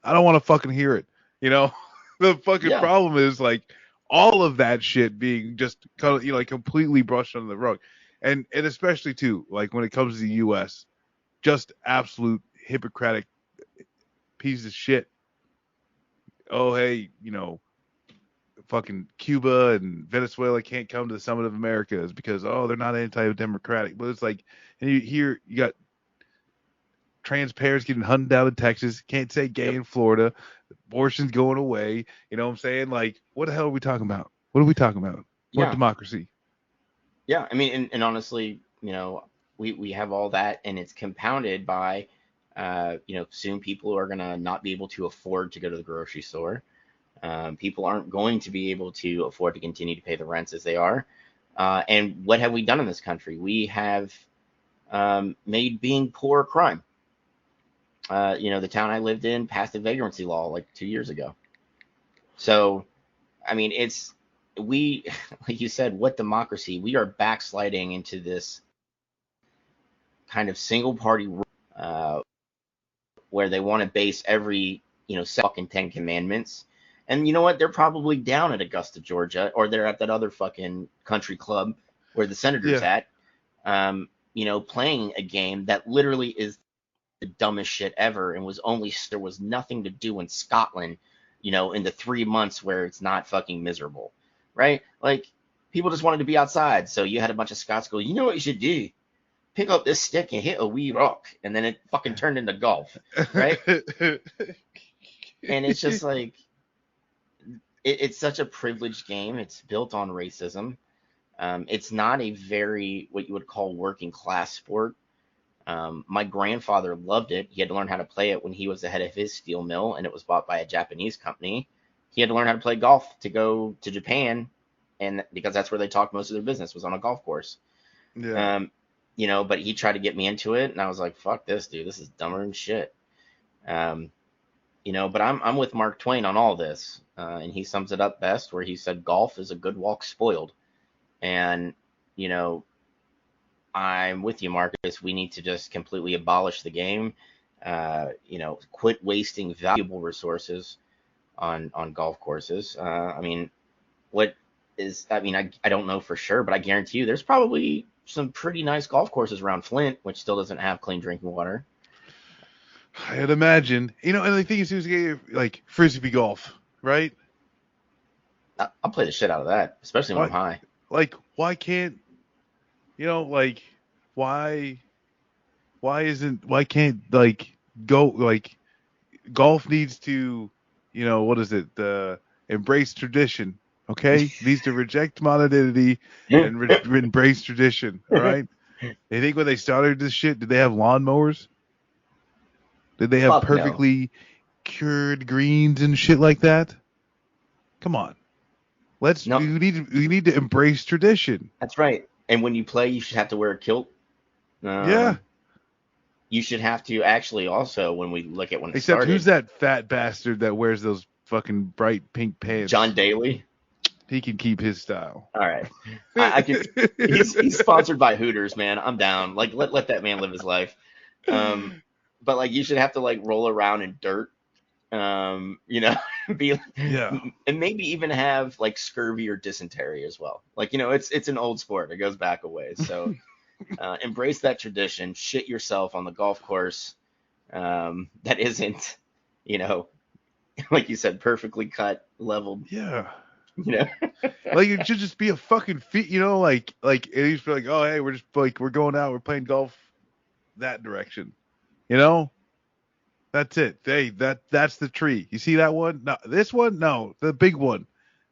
I don't want to fucking hear it. You know, the fucking Yeah, problem is like all of that shit being just kind of like completely brushed under the rug, and especially too like when it comes to the U.S. just absolute Hippocratic piece of shit. Oh hey, fucking Cuba and Venezuela can't come to the summit of Americas because they're not anti-democratic. But it's like, and you got trans parents getting hunted down in Texas, can't say gay yep, in Florida, abortion's going away. You know what I'm saying? Like, what the hell are we talking about? What are we talking about? What yeah, democracy? yeah. I mean, and honestly, we have all that, and it's compounded by, soon people are gonna not be able to afford to go to the grocery store. People aren't going to be able to afford to continue to pay the rents as they are. And what have we done in this country? We have made being poor a crime. The town I lived in passed a vagrancy law like 2 years ago. So, I mean, we, like you said, what democracy? We are backsliding into this kind of single party uh, where they want to base every, fucking 10 commandments. And you know what? They're probably down at Augusta, Georgia, or they're at that other fucking country club where the senator's Yeah, at, playing a game that literally is the dumbest shit ever and there was nothing to do in Scotland, in the 3 months where it's not fucking miserable, right? Like people just wanted to be outside. So you had a bunch of Scots go, you know what you should do? Pick up this stick and hit a wee rock. And then it fucking turned into golf, right? And it's just like, it's such a privileged game. It's built on racism. It's not a very what you would call working class sport. My grandfather loved it. He had to learn how to play it when he was the head of his steel mill, and it was bought by a Japanese company. He had to learn how to play golf to go to Japan, and because that's where they talked most of their business was on a golf course. Yeah. Um, but he tried to get me into it, and I was like, "Fuck this, dude. This is dumber than shit." Um, but I'm with Mark Twain on all this, and he sums it up best where he said, "Golf is a good walk spoiled," and you know, I'm with you, Marcus. We need to just completely abolish the game. Quit wasting valuable resources on golf courses. I mean, what is? I mean, I don't know for sure, but I guarantee you, there's probably some pretty nice golf courses around Flint, which still doesn't have clean drinking water. I'd imagine. And the thing is, like frisbee golf, right? I'll play the shit out of that, especially when I'm Why, high. like, why can't like, why, why can't like go like golf needs to, what is it? Embrace tradition. Okay, needs to reject modernity and embrace tradition. All right. They think when they started this shit, did they have lawnmowers? Did they have Fuck no. perfectly cured greens and shit like that? Come on. No, We need to embrace tradition. that's right. And when you play, you should have to wear a kilt. Yeah. Um, you should have to actually also, when we look at when it Except who's started, that fat bastard that wears those fucking bright pink John pants? Daly. He can keep his style. All right, I can. He's sponsored by Hooters, man. I'm down. Like let that man live his life. Um, but like you should have to like roll around in dirt. Be Yeah. and maybe even have like scurvy or dysentery as well. Like it's an old sport. It goes back a ways. So embrace that tradition. Shit yourself on the golf course. That isn't, you know, like you said, perfectly cut, leveled. Yeah. You know, Like it should just be a fucking feat, like it used to be like, oh hey, we're just like we're going out, we're playing golf that direction. You know? That's it. Hey, that's the tree. You see that one? No, this one? No, the big one.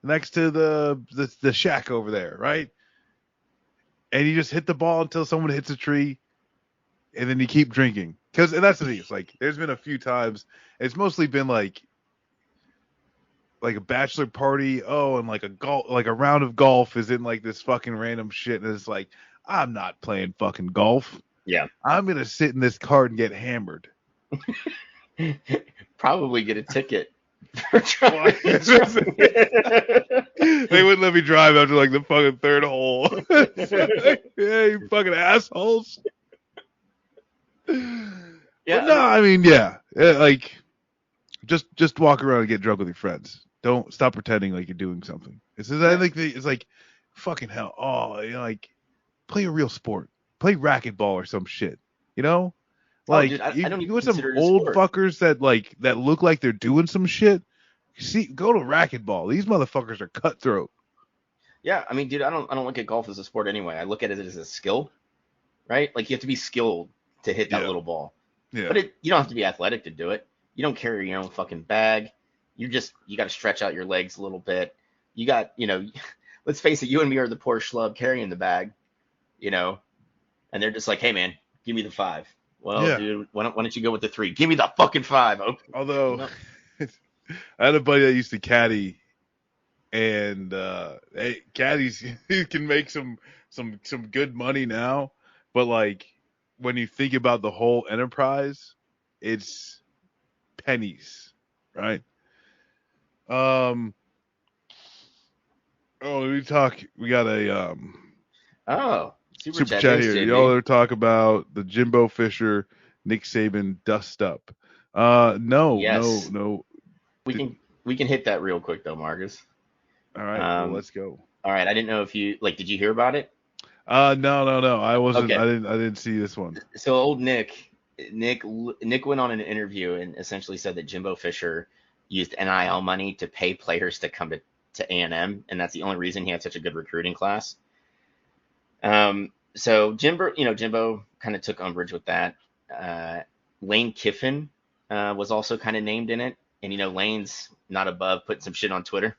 Next to the shack over there, right? And you just hit the ball until someone hits a tree and then you keep drinking. And that's the thing. It's like there's been a few times. It's mostly been like a bachelor party. Oh, and like a round of golf is in like this fucking random shit, and it's like I'm not playing fucking golf. yeah, I'm gonna sit in this cart and get hammered. probably get a ticket for trying. They wouldn't let me drive after like the fucking third hole. Yeah, you fucking assholes. Yeah, But no, I mean, yeah, like just walk around and get drunk with your friends. Don't stop pretending like you're doing something. I think it's like fucking hell. Oh, like play a real sport. Play racquetball or some shit. You know, oh, dude, like I don't you even with some consider it a old sport. fuckers that look like they're doing some shit. See, go to racquetball. These motherfuckers are cutthroat. Yeah, I mean, dude, I don't look at golf as a sport anyway. I look at it as a skill, right? Like you have to be skilled to hit that Yeah, little ball. yeah, But you don't have to be athletic to do it. You don't carry your own fucking bag. You got to stretch out your legs a little bit. You got, let's face it, you and me are the poor schlub carrying the bag, you know, and they're just like, hey man, give me the five. Well, yeah. dude, why don't you go with the three? Give me the fucking five. Oh, Although no. I had a buddy that used to caddy, and hey, caddies can make some good money now, but like when you think about the whole enterprise, it's pennies, right? Um. Oh, let me talk. We got a Oh, super super chat. chat Thanks, here. Y'all JB. are talk about the Jimbo Fisher, Nick Saban dust up. No, no, Yes, no. we Did, can we can hit that real quick though, Marcus. all right. Well, Um, let's go. all right, I didn't know if you like. Did you hear about it? No, no, no. I wasn't. Okay, I didn't see this one. so old Nick went on an interview and essentially said that Jimbo Fisher used NIL money to pay players to come to A&M, and that's the only reason he had such a good recruiting class. So Jimbo kind of took umbrage with that. Uh, Lane Kiffin was also kind of named in it, and Lane's not above putting some shit on Twitter.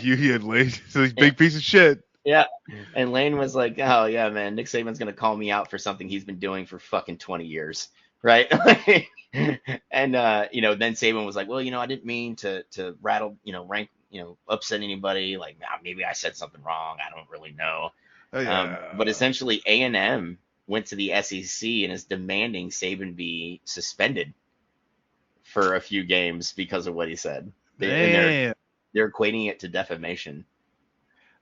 You had late. So he's a And, big piece of shit. Yeah. And Lane was like, "Oh yeah, man, Nick Saban's gonna call me out for something he's been doing for fucking 20 years, right?" And then Saban was like, "Well, I didn't mean to rattle, rank, upset anybody. Like, "Ah, maybe I said something wrong. I don't really know." Oh But yeah. essentially, A&M went to the SEC and is demanding Saban be suspended for a few games because of what he said. Damn. They're equating it to defamation.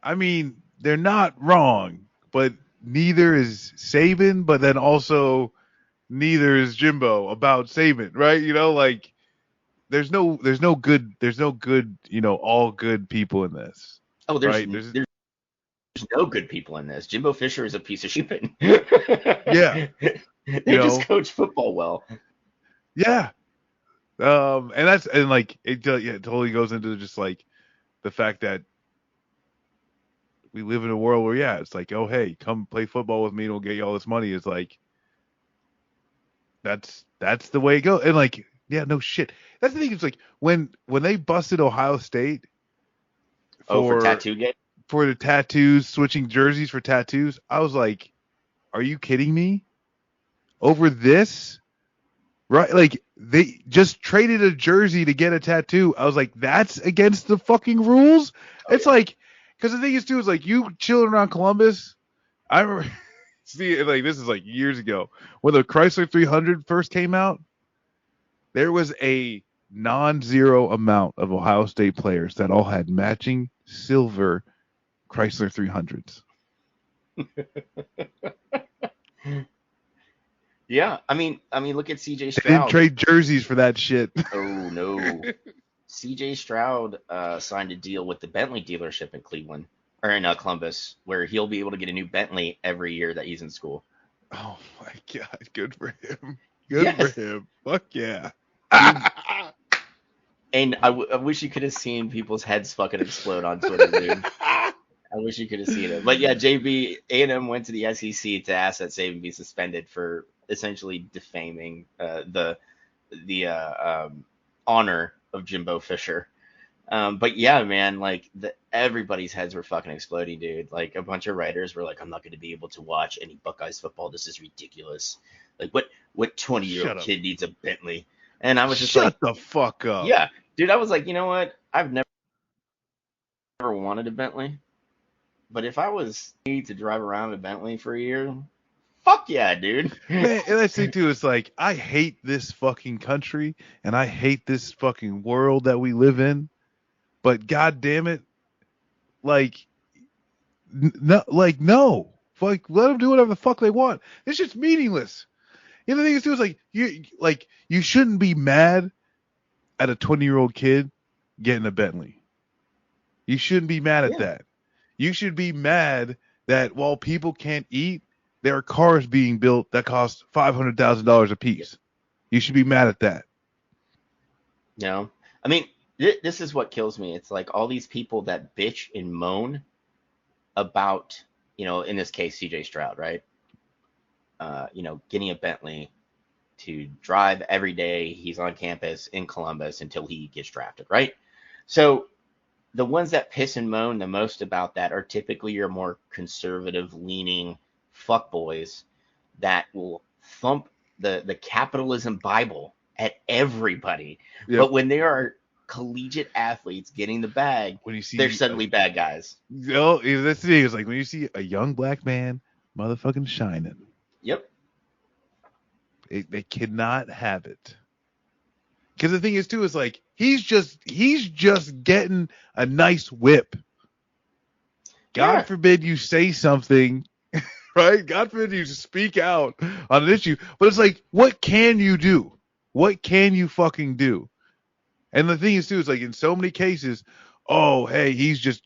I mean, they're not wrong, but neither is Saban, but then also neither is Jimbo about Saban, right? Like there's no good, all good people in this, Oh, right? There's there's no good people in this. Jimbo Fisher is a piece of shit. yeah, you They just know, coach football well. yeah. And like yeah, it totally goes into just like the fact that we live in a world where yeah, it's like, oh hey, come play football with me and we'll get you all this money. It's like that's the way it goes. And like, yeah, no shit. That's the thing. It's like when they busted Ohio State Oh, for for tattoo game? for the tattoos, switching jerseys for tattoos, I was like, are you kidding me? Over this? Right? Like they just traded a jersey to get a tattoo. I was like, that's against the fucking rules. Oh It's yeah. like, because the thing is too is like you chilling around Columbus. I remember, see, like this is like years ago when the Chrysler 300 first came out. There was a non-zero amount of Ohio State players that all had matching silver Chrysler 300s. Yeah. I mean, look at CJ They didn't Stroud. trade jerseys for that shit. Oh no. CJ Stroud signed a deal with the Bentley dealership in Cleveland or in Columbus, where he'll be able to get a new Bentley every year that he's in school. Oh my god, good for him. Good for Yes, him. Fuck yeah. dude. And I wish you could have seen people's heads fucking explode on Twitter, dude. I wish you could have seen it. But yeah, JB A&M went to the SEC to ask that Saban be suspended for essentially defaming the honor of Jimbo Fisher. But yeah, man, like everybody's heads were fucking exploding, dude. Like a bunch of writers were like, "I'm not going to be able to watch any Buckeyes football. This is ridiculous. Like what 20-year-old Shut up. kid needs a Bentley?" And I was just Shut like, the fuck up. "Yeah, dude." I was like, you know what? I've never wanted a Bentley, but if I was need to drive around a Bentley for a year, fuck yeah, dude. Man, and that's the thing too, it's like I hate this fucking country and I hate this fucking world that we live in, but god damn it, like no, like no. Like let them do whatever the fuck they want. It's just meaningless. The thing is too is like you shouldn't be mad at a 20-year-old kid getting a Bentley. You shouldn't be mad at Yeah, that. You should be mad that while people can't eat, there are cars being built that cost $500,000 a yeah. piece. You should be mad at that. No, I mean, this is what kills me. It's like all these people that bitch and moan about, in this case, CJ Stroud, right? Getting a Bentley to drive every day he's on campus in Columbus until he gets drafted, right? So the ones that piss and moan the most about that are typically your more conservative leaning fuckboys that will thump the capitalism Bible at everybody. Yep. But when there are collegiate athletes getting the bag, When you they're see, suddenly bad guys. that's the thing. It's like when you see a young black man motherfucking shining, Yep. they cannot have it. Because the thing is too is like he's just getting a nice whip. God Yeah. forbid you say something, right? God forbid you speak out on an issue. But it's like, what can you do? What can you fucking do? And the thing is too is like in so many cases, oh hey, he's just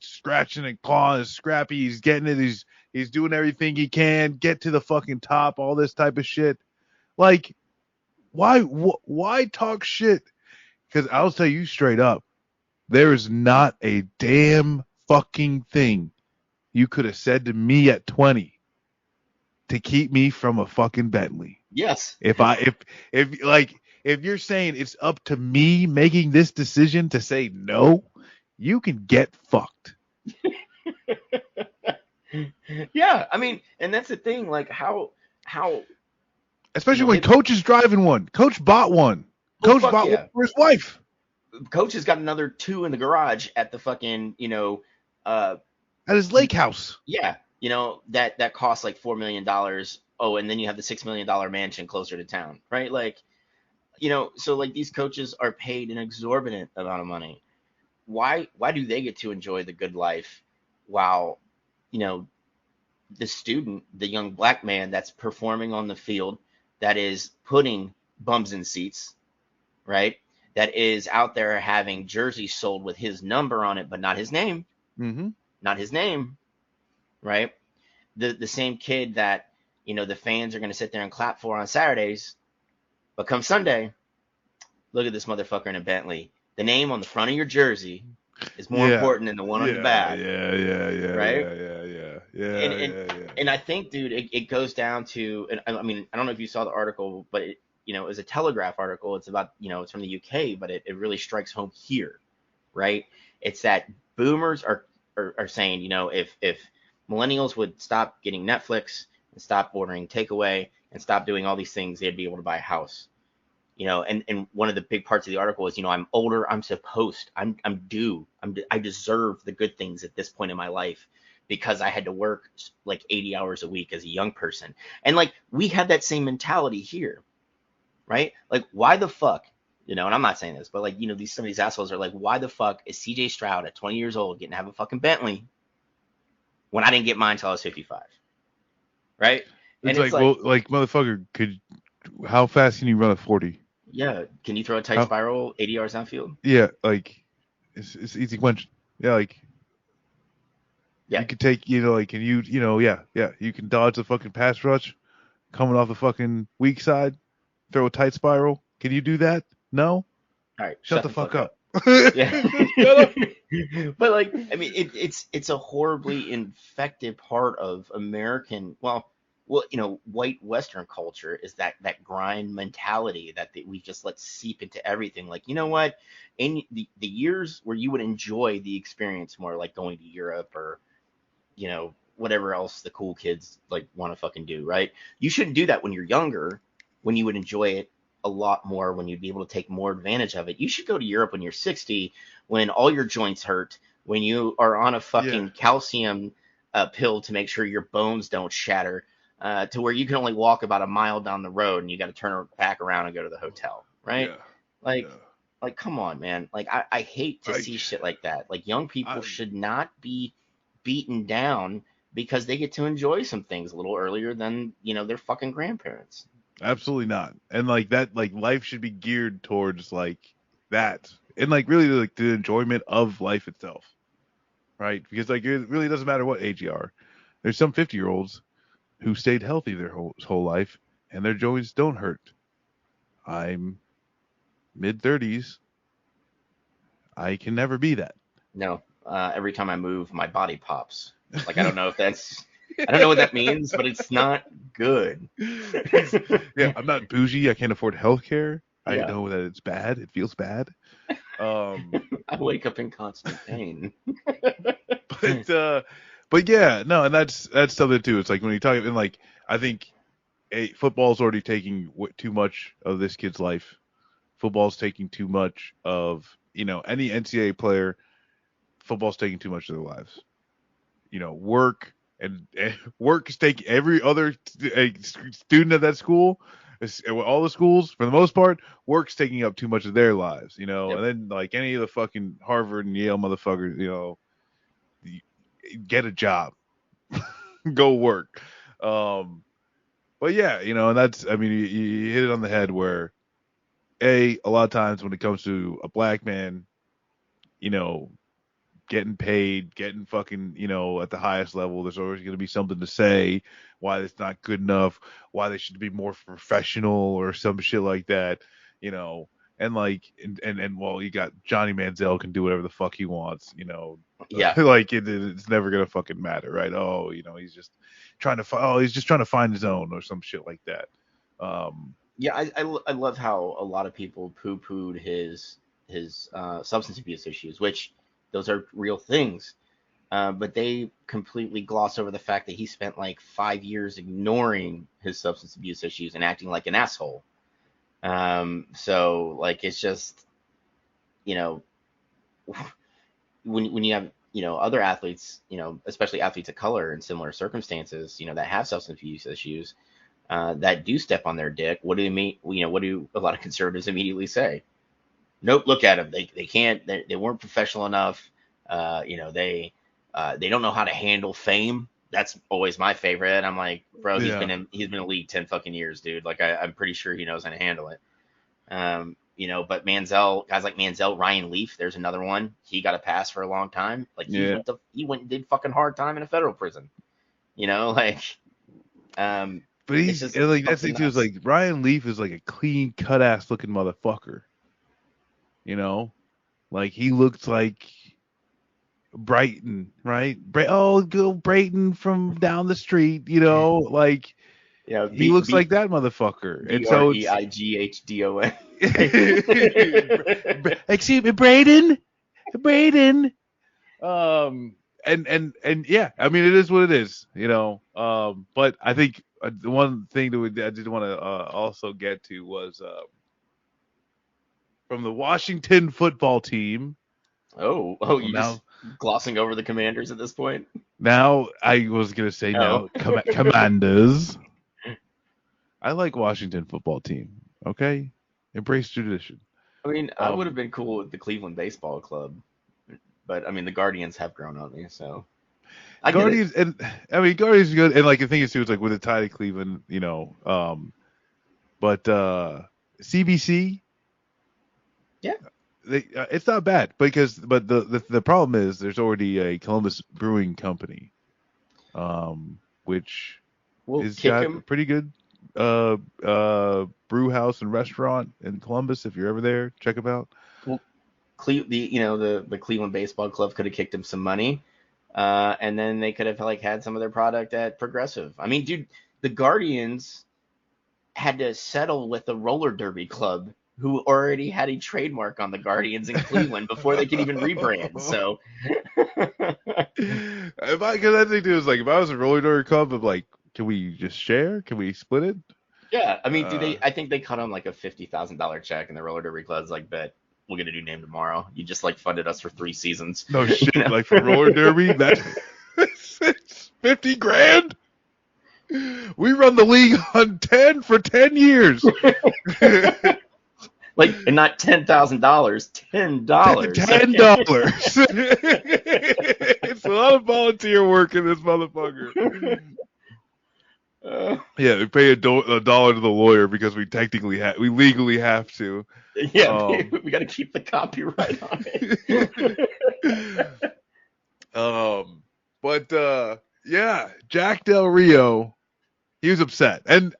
scratching and clawing, scrappy. He's getting it. He's doing everything he can, get to the fucking top. All this type of shit. Like why talk shit? Because I'll tell you straight up, there is not a damn fucking thing you could have said to me at 20 to keep me from a fucking Bentley. Yes. If you're saying it's up to me making this decision to say no, you can get fucked. Yeah, I mean, and that's the thing, like how Especially when hip. Coach is driving one. Coach bought one. Oh Coach fuck bought one yeah. for his wife Coach has got another two in the garage at the fucking, uh at his lake house. yeah, that costs like $4 million. Oh, and then you have the $6 million mansion closer to town, right? Like, so like these coaches are paid an exorbitant amount of money. Why do they get to enjoy the good life while, you know, the student, the young black man that's performing on the field, that is putting bums in seats, right? That is out there having jerseys sold with his number on it, but not his name, Mm-hmm. not his name, right? The same kid that, the fans are going to sit there and clap for on Saturdays, but come Sunday, look at this motherfucker in a Bentley. The name on the front of your jersey is more Yeah. important than the one on the Yeah. back, Yeah. Yeah. Yeah. right? Yeah. Yeah. Yeah. And Yeah. and Yeah. Yeah. and I think, dude, it goes down to, and I mean, I don't know if you saw the article, but it was a Telegraph article. It's about, it's from the UK, but it really strikes home here, right? It's that boomers are saying, if millennials would stop getting Netflix and stop ordering takeaway and stop doing all these things, they'd be able to buy a house. And one of the big parts of the article is, I'm older, I'm due, I deserve the good things at this point in my life because I had to work like 80 hours a week as a young person. And like we have that same mentality here, right? Like why the fuck, and I'm not saying this, but like, some of these assholes are like, why the fuck is CJ Stroud at 20 years old getting to have a fucking Bentley when I didn't get mine until I was 55, right? And It's it's like, like, well, like motherfucker, how fast can you run a 40? yeah, can you throw a tight How? spiral 80 yards downfield? Yeah, like it's easy question. Yeah, like Yeah. you could take, like, can you, yeah, yeah, you can dodge the fucking pass rush coming off the fucking weak side, throw a tight spiral. Can you do that? No? All right, Shut shut the the fuck fuck up. up. Yeah. Shut up. But like, I mean, it's a horribly infected part of American, white Western culture, is that grind mentality that we just let seep into everything. Like, you know what? In the years where you would enjoy the experience more, like going to Europe or, whatever else the cool kids like want to fucking do, right? You shouldn't do that when you're younger, when you would enjoy it a lot more, when you'd be able to take more advantage of it. You should go to Europe when you're 60, when all your joints hurt, when you are on a Yeah. fucking calcium pill to make sure your bones don't shatter, to where you can only walk about a mile down the road and you got to turn back around and go to the hotel, right? Yeah. Like, Yeah. come on, man. Like, I hate to I see shit like that. Like, young people I should not be beaten down because they get to enjoy some things a little earlier than, their fucking grandparents. absolutely not. And like that, like life should be geared towards like that. And like really like the enjoyment of life itself. Right? Because like it really doesn't matter what age you are. There's some 50-year-olds who stayed healthy their whole life and their joints don't hurt. I'm mid 30s. I can never be that. No, every time I move, my body pops. Like, I don't know what that means, but it's not good. Yeah, I'm not bougie. I can't afford healthcare. I Yeah, know that it's bad. It feels bad. Um, I wake up in constant pain. but but yeah, no, and that's something too. It's like when you talk, and like I think football's already taking too much of this kid's life. Football's taking too much of any NCAA player. Football's taking too much of their lives. Work and work is taking every other student at that school. All the schools, for the most part, work's taking up too much of their lives. Yep. And then like any of the fucking Harvard and Yale motherfuckers, get a job, go work. Um, but yeah, and that's, I mean, you hit it on the head where a lot of times when it comes to a black man, you know, getting paid, getting fucking, at the highest level, there's always going to be something to say why it's not good enough, why they should be more professional or some shit like that, you know. And like, and well, you got Johnny Manziel can do whatever the fuck he wants, Yeah. like it's never gonna fucking matter, right? Oh, he's just trying to find, he's just trying to find his own or some shit like that. Yeah, I love how a lot of people poo-pooed his substance abuse issues, which those are real things. but they completely gloss over the fact that he spent like 5 years ignoring his substance abuse issues and acting like an asshole. So like it's just, you know, when you have, other athletes, especially athletes of color in similar circumstances, that have substance abuse issues, that do step on their dick, what do they mean? What do a lot of conservatives immediately say? Nope, look at them. They can't. They weren't professional enough. They don't know how to handle fame. That's always my favorite. I'm like, bro, Yeah. he's been in the league 10 fucking years, dude. Like I'm pretty sure he knows how to handle it. But guys like Manziel, Ryan Leaf, there's another one. He got a pass for a long time. Like Yeah. he went and did fucking hard time in a federal prison. Like But it's he's just like that's the fucking thing too is nuts. like Ryan Leaf is like a clean cut ass looking motherfucker. Like he looks like Brighton, right? Oh, go Brighton from down the street, like Yeah, he looks like that mother,fucker. And so it's Breighton. excuse me, Braden. And yeah, I mean it is what it is, but I think the one thing that I did want to also get to was from the Washington football team. Oh, Well, you just glossing over the Commanders at this point? now I was gonna say No. Commanders. I like Washington football team. Okay, embrace tradition. I mean, I would have been cool with the Cleveland Baseball Club, but I mean, the Guardians have grown on me, so I get it. Guardians, and I mean Guardians is good, and like the thing is too, it's like with the tie to Cleveland, but CBC, Yeah. it's not bad but the problem is there's already a Columbus Brewing Company, which We'll is kick got him. a pretty good brew house and restaurant in Columbus. If you're ever there, check them out. Well, the Cleveland Baseball Club could have kicked him some money, and then they could have like had some of their product at Progressive. I mean, dude, the Guardians had to settle with the roller derby club who already had a trademark on the Guardians in Cleveland before they could even rebrand. So Because I think it was like if I was a roller derby club, I'm like, can we just share? Can we split it? yeah, I mean, I think they cut him like a $50,000 check, and the roller derby club's like, bet we'll get a new name tomorrow. You just like funded us for 3 seasons. No shit, like for roller derby, that's it's 50 grand. We run the league on 10 for 10 years. Like, and not $10,000, $10. $10. It's a lot of volunteer work in this motherfucker. Yeah, we pay a dollar to the lawyer because we legally have to. Yeah, we got to keep the copyright on it. But yeah, Jack Del Rio, he was upset, and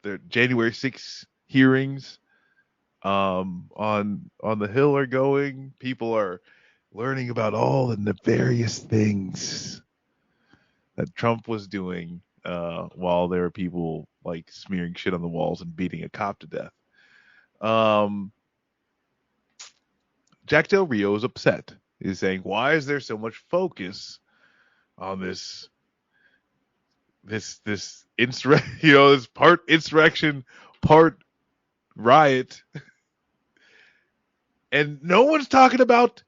the January 6th hearings on the Hill are going. People are learning about all the nefarious things that Trump was doing while there were people like smearing shit on the walls and beating a cop to death. Jack Del Rio is upset. He's saying, why is there so much focus on this this part insurrection, part riot, and no one's talking about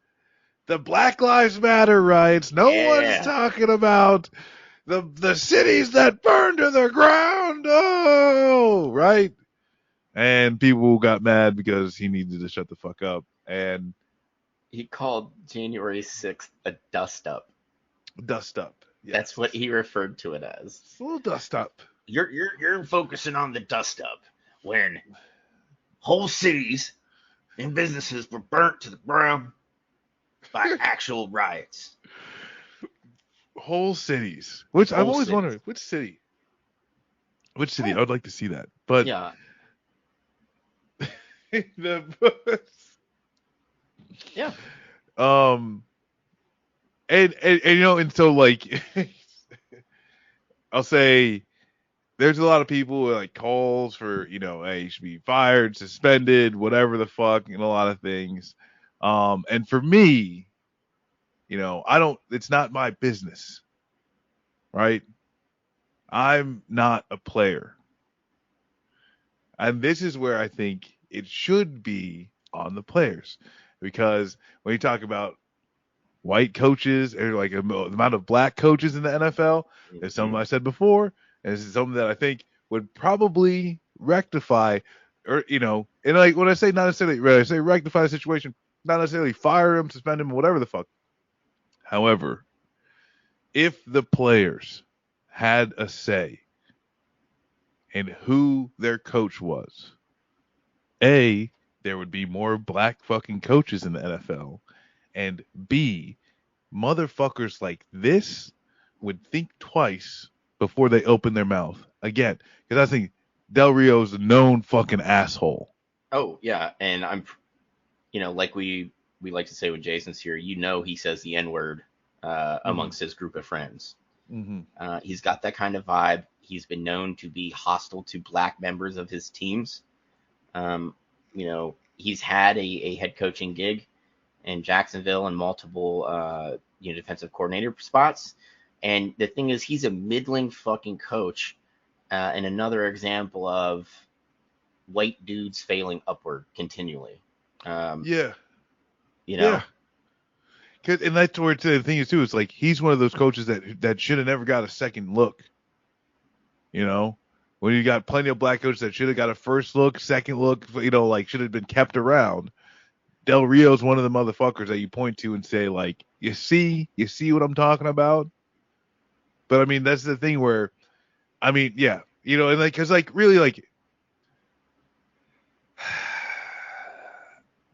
the Black Lives Matter riots. No one's talking about the cities that burned to the ground. Oh, right. And people got mad because he needed to shut the fuck up. And he called January 6th a dust up. Dust up. Yes. That's what he referred to it as. It's a little dust up. You're focusing on the dust up when whole cities and businesses were burnt to the ground by actual riots. Whole cities. Which I've always wondered, which city? Which city? I would like to see that. But yeah. Yeah. And so like I'll say there's a lot of people who like calls for, hey, you should be fired, suspended, whatever the fuck, and a lot of things. And for me, It's not my business, right? I'm not a player. And this is where I think it should be on the players. Because when you talk about white coaches or like the amount of black coaches in the NFL, there's something I said before, and this is something that I think would probably rectify, or and like when I say not necessarily, when I say rectify the situation, not necessarily fire him, suspend him, whatever the fuck. However, if the players had a say in who their coach was, A, there would be more black fucking coaches in the NFL, and B, motherfuckers like this would think twice before they open their mouth again. Because I think Del Rio's a known fucking asshole. Oh yeah, and I'm, like we like to say when Jason's here, he says the N-word amongst his group of friends. Mm-hmm. He's got that kind of vibe. He's been known to be hostile to black members of his teams. He's had a head coaching gig in Jacksonville and multiple defensive coordinator spots. And the thing is, he's a middling fucking coach, and another example of white dudes failing upward continually. Yeah. You know, And that's where the thing is too. It's like he's one of those coaches that should have never got a second look. When you got plenty of black coaches that should have got a first look, second look, like should have been kept around. Del Rio's one of the motherfuckers that you point to and say, like, you see what I'm talking about? But I mean, that's the thing where, I mean, yeah, and like, cause like really like,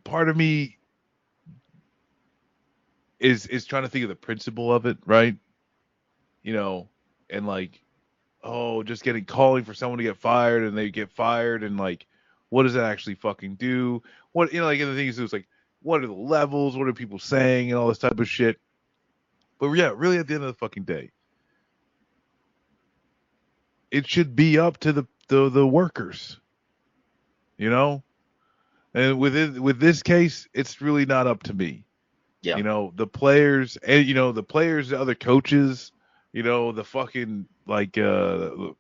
part of me is trying to think of the principle of it, right? And like, oh, just calling for someone to get fired and they get fired, and like, what does that actually fucking do? What, like, and the thing is like, what are the levels? What are people saying and all this type of shit? But yeah, really at the end of the fucking day, it should be up to the workers, And with this case, it's really not up to me. yeah, The players and the players, the other coaches, the fucking like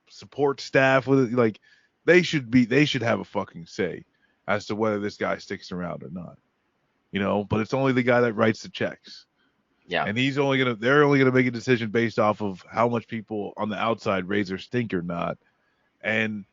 support staff with it, like they should have a fucking say as to whether this guy sticks around or not. But it's only the guy that writes the checks. yeah, And they're only gonna make a decision based off of how much people on the outside raise their stink or not. And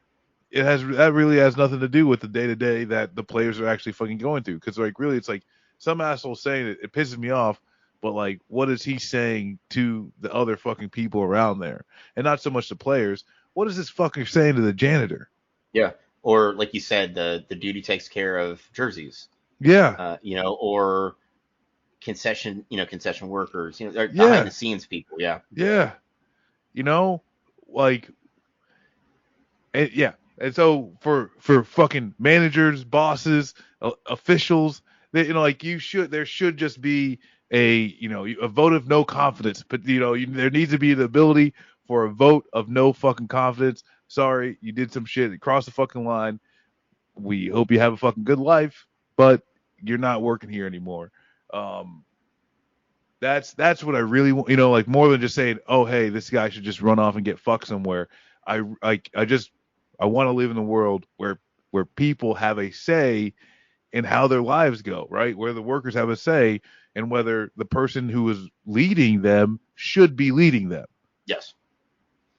that really has nothing to do with the day to day that the players are actually fucking going through. Because like really, it's like some asshole saying it pisses me off. But like, what is he saying to the other fucking people around there, and not so much the players? What is this fucker saying to the janitor? yeah. Or like you said, the dude who takes care of jerseys, Yeah, or concession workers, they're behind yeah, the scenes people. Yeah, yeah. Like, and yeah. And so for fucking managers, bosses, officials, like there should just be a vote of no confidence. But there needs to be the ability for a vote of no fucking confidence. Sorry, you did some shit across the fucking line. We hope you have a fucking good life, but you're not working here anymore. Um, that's what I really want. Like more than just saying, oh hey, this guy should just run off and get fucked somewhere. I want to live in a world where people have a say in how their lives go, right? Where the workers have a say in whether the person who is leading them should be leading them. yes,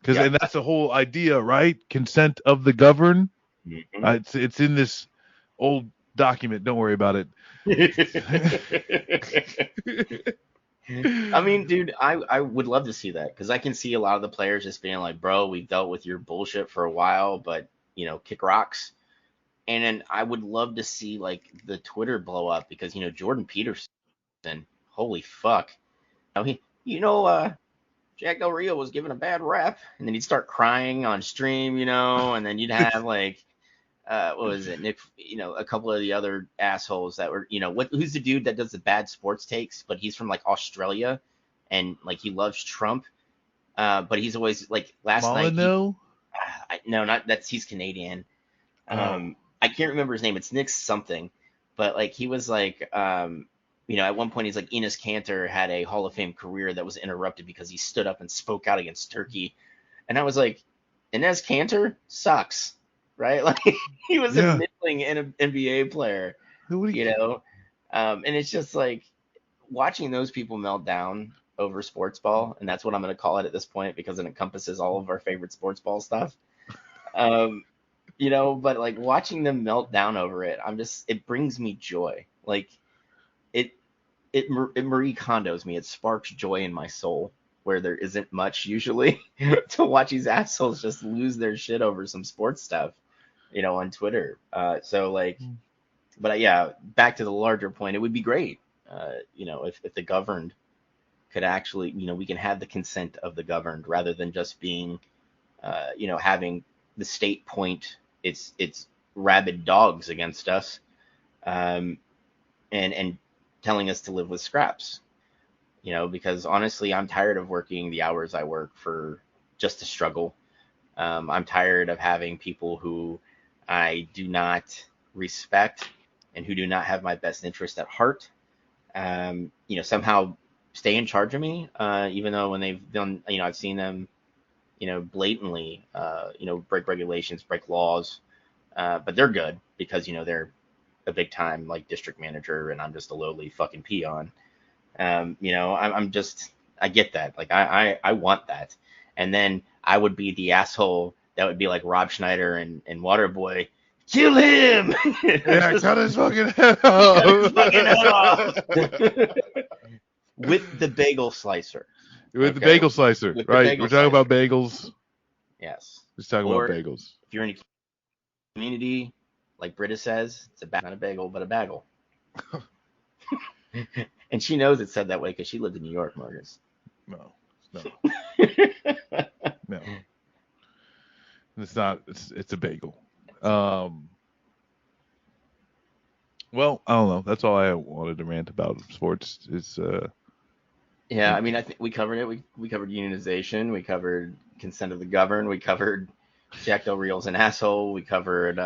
Because yeah. and that's the whole idea, right? Consent of the governed. Mm-hmm. It's in this old document. Don't worry about it. I mean, dude, I would love to see that because I can see a lot of the players just being like, bro, we've dealt with your bullshit for a while, but, kick rocks. And then I would love to see, like, the Twitter blow up because, Jordan Peterson, holy fuck. Jack Del Rio was given a bad rap. And then he'd start crying on stream, and then you'd have, like, what was it, Nick? A couple of the other assholes that were, who's the dude that does the bad sports takes, but he's from like Australia, and like he loves Trump, but he's always like last night. No, not that's he's Canadian. I can't remember his name. It's Nick something, but like he was like, at one point he's like Enes Kanter had a Hall of Fame career that was interrupted because he stood up and spoke out against Turkey. And I was like, Enes Kanter sucks, right? Like he was a Yeah. middling NBA player, What do you- and it's just like watching those people melt down over sports ball, and that's what I'm going to call it at this point because it encompasses all of our favorite sports ball stuff. Um, but like watching them melt down over it, it brings me joy. Like it, it Marie Kondos me. It sparks joy in my soul where there isn't much usually to watch these assholes just lose their shit over some sports stuff, on Twitter. So like, but yeah, back to the larger point, it would be great, if the governed could actually, we can have the consent of the governed rather than just being, having the state point its rabid dogs against us, and telling us to live with scraps, because honestly, I'm tired of working the hours I work for just to struggle. I'm tired of having people who I do not respect and who do not have my best interest at heart, somehow stay in charge of me, even though when they've done, I've seen them, blatantly, break regulations, break laws, but they're good because, they're a big time like district manager and I'm just a lowly fucking peon. I'm just, I get that. Like I want that. And then I would be the asshole that would be like Rob Schneider and Waterboy, kill him. Yeah, Just cut his fucking head cut his fucking head off. off. With the bagel slicer. With the Okay? bagel slicer, With the right? bagel We're talking about slicer. bagels. Yes. Just talking about Or bagels. if you're in a community, like Britta says, it's not a bagel, but a bagel. And she knows it said that way because she lived in New York, Marcus. No. No. It's not. It's a bagel. Well, I don't know. That's all I wanted to rant about sports. Yeah, I mean, I think we covered it. We covered unionization. We covered consent of the governed. We covered Jack Del Rio's an asshole. We covered,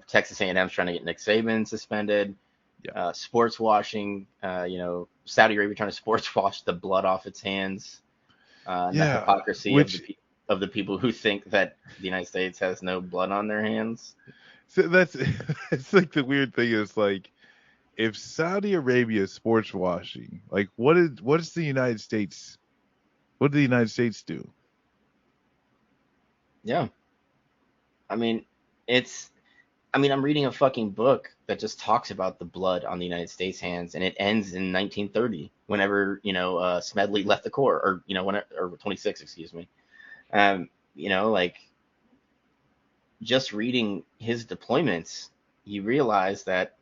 Texas A&M's trying to get Nick Saban suspended. Yeah. Sports washing. Saudi Arabia trying to sports wash the blood off its hands. And the hypocrisy of the people who think that the United States has no blood on their hands. So it's like the weird thing is like, if Saudi Arabia is sports washing, like what is the United States? What did the United States do? Yeah. I mean, I'm reading a fucking book that just talks about the blood on the United States hands, and it ends in 1930, whenever, Smedley left the Corps, or, or 26, excuse me. Like, just reading his deployments, you realize that,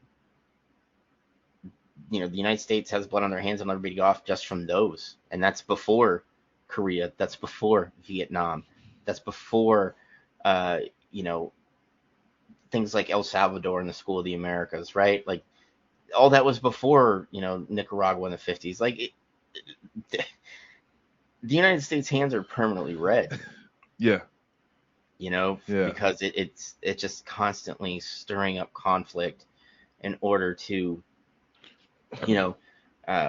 the United States has blood on their hands and everybody go off just from those. And that's before Korea. That's before Vietnam. That's before, things like El Salvador and the School of the Americas, right? Like, all that was before, Nicaragua in the 50s. Like, the United States hands are permanently red. Yeah. Because it's just constantly stirring up conflict in order to,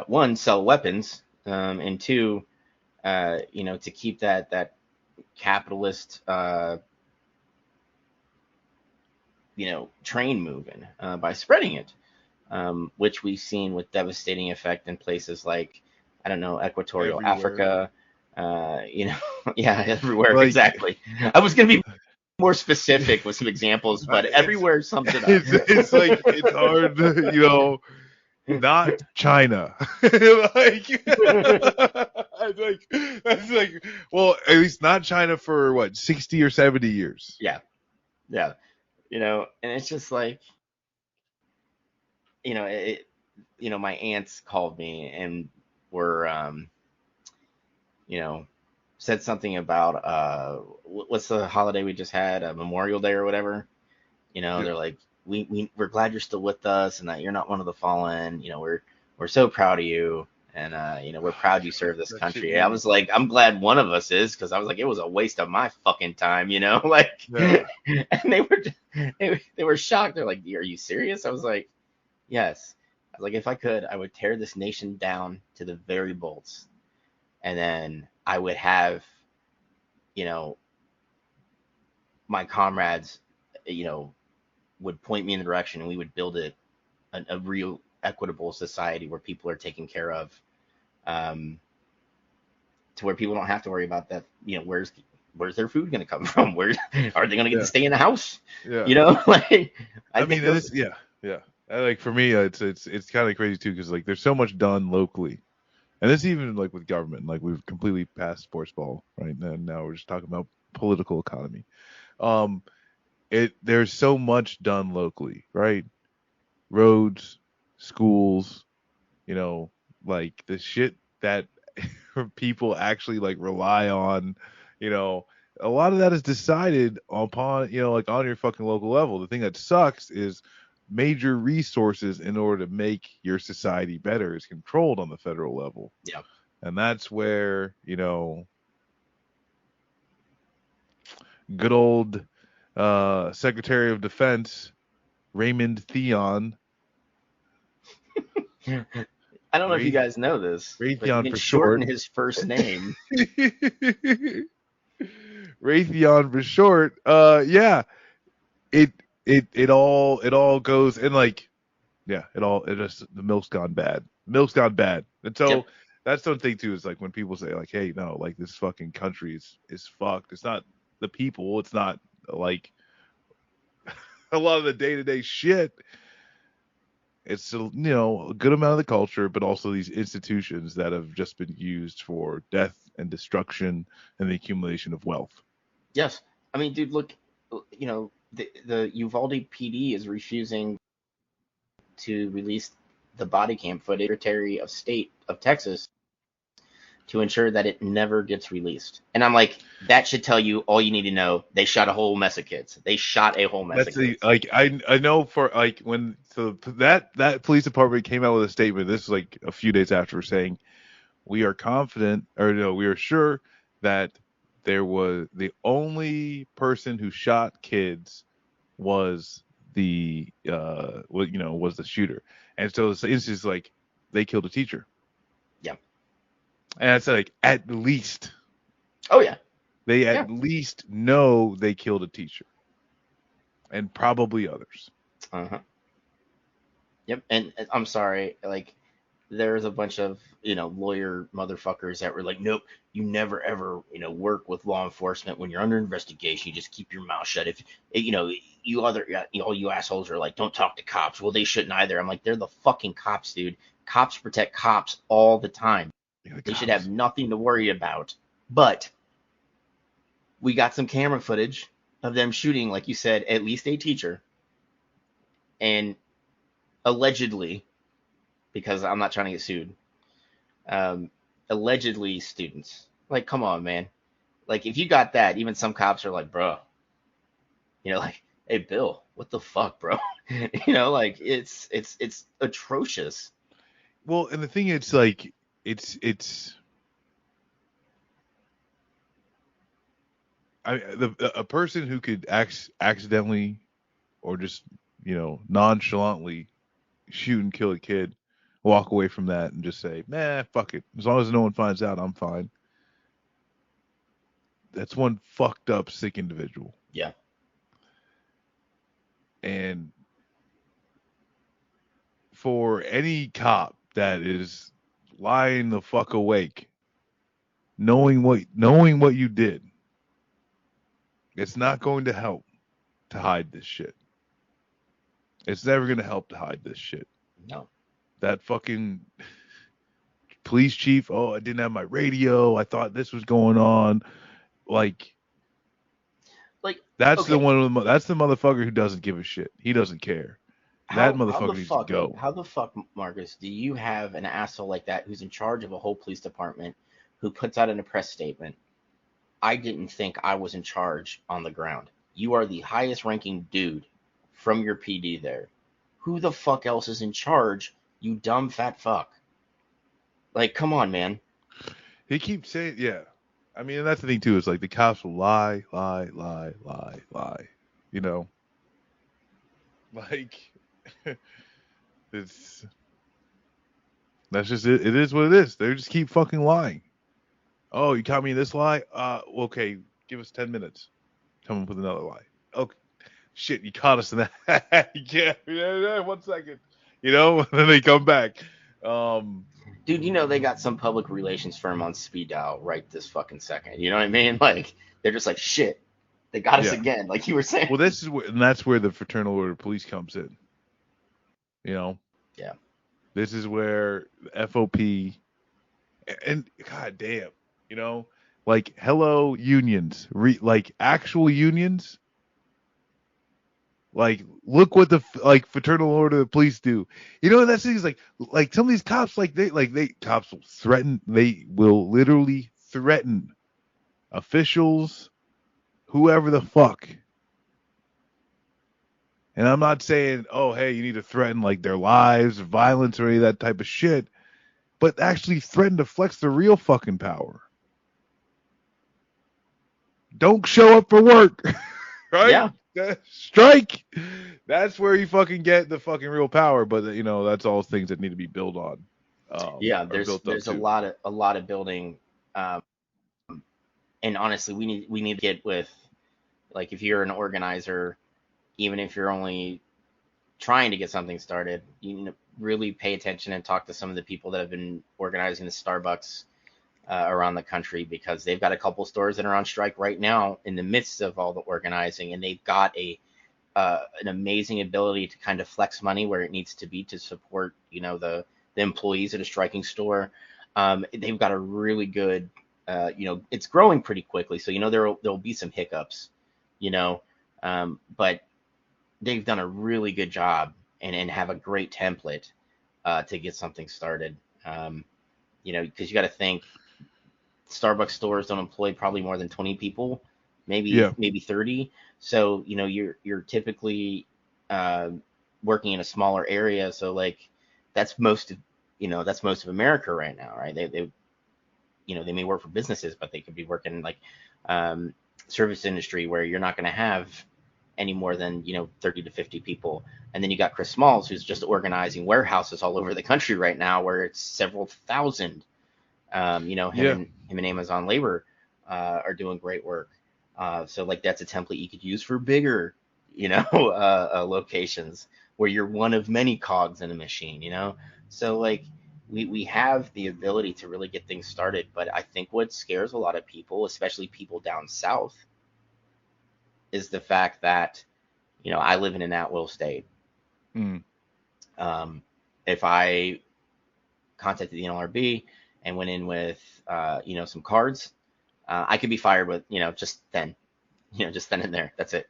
one, sell weapons, and two, to keep that capitalist, train moving, by spreading it, which we've seen with devastating effect in places like, I don't know, Equatorial Everywhere. Africa, yeah, everywhere, Like, exactly. I was going to be more specific with some examples, but everywhere sums it up. It's like it's hard, not China. That's like, well, at least not China for what, 60 or 70 years. Yeah. And it's just like, my aunts called me and were, said something about, what's the holiday we just had, Memorial Day or whatever. Yeah. They're like, we're glad you're still with us and that you're not one of the fallen. We're so proud of you, and we're proud you serve this country. I was like, I'm glad one of us is, because I was like, it was a waste of my fucking time, like. Yeah. And they were shocked. They're like, are you serious? I was like, yes. was like, if I could, I would tear this nation down to the very bolts, and then I would have, you know, my comrades, you know, would point me in the direction, and we would build a real equitable society where people are taken care of, um, to where people don't have to worry about that. You know, where's their food going to come from? Where are they going to get to Yeah. stay in the house? Yeah. You know, like I I think mean, those. yeah. Like for me, it's kind of crazy too because like there's so much done locally, and this even like with government, like we've completely passed sports ball, right? And now we're just talking about political economy. Um, there's so much done locally, right? Roads, schools, you know, like the shit that people actually like rely on, you know, a lot of that is decided upon, you know, like on your fucking local level. The thing that sucks is major resources in order to make your society better is controlled on the federal level. Yeah. And that's where, you know, good old Secretary of Defense Raymond Theon, I don't know if you Ray, guys know this, but you Raytheon can for shorten short. his first name. Raytheon for short. Yeah, it it all goes and like yeah, it just the milk's gone bad. Milk's gone bad. And Yep. so that's the thing too is like when people say like, hey, no, like this fucking country is fucked. It's not the people. It's not like a lot of the day to day shit. It's you know a good amount of the culture, but also these institutions that have just been used for death and destruction and the accumulation of wealth. Yes. I mean, dude, look, you know, the Uvalde PD is refusing to release the body cam footage. Secretary of State of Texas to ensure that it never gets released. And I'm like, that should tell you all you need to know. They shot a whole mess of kids. They shot a whole mess That's of the kids. like I know for like when so that police department came out with a statement. This is like a few days after saying we are confident or no, we are sure that there was the only person who shot kids was the what you know was the shooter, and so it's just like they killed a teacher, Yeah. and it's like at least Oh yeah. they Yeah. at least know they killed a teacher and probably others. Uh-huh. Yep. And I'm sorry, like there's a bunch of, you know, lawyer motherfuckers that were like, nope, you never ever, you know, work with law enforcement when you're under investigation. You just keep your mouth shut. If you know, you other, you know, all you assholes are like, don't talk to cops. Well, they shouldn't either. I'm like, they're the fucking cops, dude. Cops protect cops all the time. Yeah, the They should have cops. nothing to worry about. But we got some camera footage of them shooting, like you said, at least a teacher, and allegedly, because I'm not trying to get sued, um, allegedly students. Like, come on, man. Like, if you got that, even some cops are like, bro, you know, like, hey, Bill, what the fuck, bro? You know, like, it's atrocious. Well, and the thing is, like, it's a person who could accidentally or just you know nonchalantly shoot and kill a kid, walk away from that and just say, "Man, fuck it. As long as no one finds out, I'm fine." That's one fucked up, sick individual. Yeah. And for any cop that is lying the fuck awake, knowing what you did, it's not going to help to hide this shit. It's never going to help to hide this shit. No. That fucking police chief, oh, I didn't have my radio. I thought this was going on. Like, Like, that's the okay, one. That's the motherfucker who doesn't give a shit. He doesn't care. That how the motherfucker needs to fuck, go. how the fuck, Marcus, do you have an asshole like that who's in charge of a whole police department who puts out in a press statement, I didn't think I was in charge on the ground. You are the highest ranking dude from your PD there. Who the fuck else is in charge, you dumb fat fuck? Like, come on, man. He keeps saying, yeah. I mean, and that's the thing too. Is like the cops will lie, lie, lie, lie, lie. You know, like it's That's just it. It is what it is. They just keep fucking lying. Oh, you caught me in this lie? Okay, give us 10 minutes. Come up with another lie. Okay, shit, you caught us in that. Yeah, 1 second. And then they come back. Um, Dude, they got some public relations firm on speed dial right this fucking second. You know what I mean? Like, they're just like, shit, they got us yeah. again, like you were saying. Well, that's where the fraternal order of police comes in. You know, Yeah. this is where the FOP and god damn, you know, like hello unions, like actual unions. Like, look what the like fraternal order of police do. That's thing is like some of these cops, they cops will threaten. They will literally threaten officials, whoever the fuck. And I'm not saying, oh, hey, you need to threaten like their lives, violence, or any of that type of shit, but actually threaten to flex their real fucking power. Don't show up for work, right? Yeah. Strike. That's where you fucking get the fucking real power. But that's all things that need to be built on, Yeah. or There's built up there's a to. lot of building. Um, and honestly, we need to get with, like, if you're an organizer, even if you're only trying to get something started, you need to really pay attention and talk to some of the people that have been organizing the Starbucks around the country, because they've got a couple stores that are on strike right now in the midst of all the organizing, and they've got an amazing ability to kind of flex money where it needs to be to support the employees at a striking store. They've got a really good it's growing pretty quickly, so there'll be some hiccups, but they've done a really good job and have a great template to get something started. Because you got to think Starbucks stores don't employ probably more than 20 people, maybe Yeah, maybe 30. So you're typically uh, working in a smaller area. So, like, that's most of America right now, right? They may work for businesses, but they could be working like um, service industry where you're not going to have any more than 30 to 50 people. And then you got Chris Smalls, who's just organizing warehouses all over the country right now, where it's several thousand. Him yeah, and Amazon Labor are doing great work. So, like, that's a template you could use for bigger, locations where you're one of many cogs in a machine. So, like, we have the ability to really get things started. But I think what scares a lot of people, especially people down south, is the fact that, I live in an at-will state. mm, If I contacted the NLRB and went in with, some cards, I could be fired with, just then and there. That's it.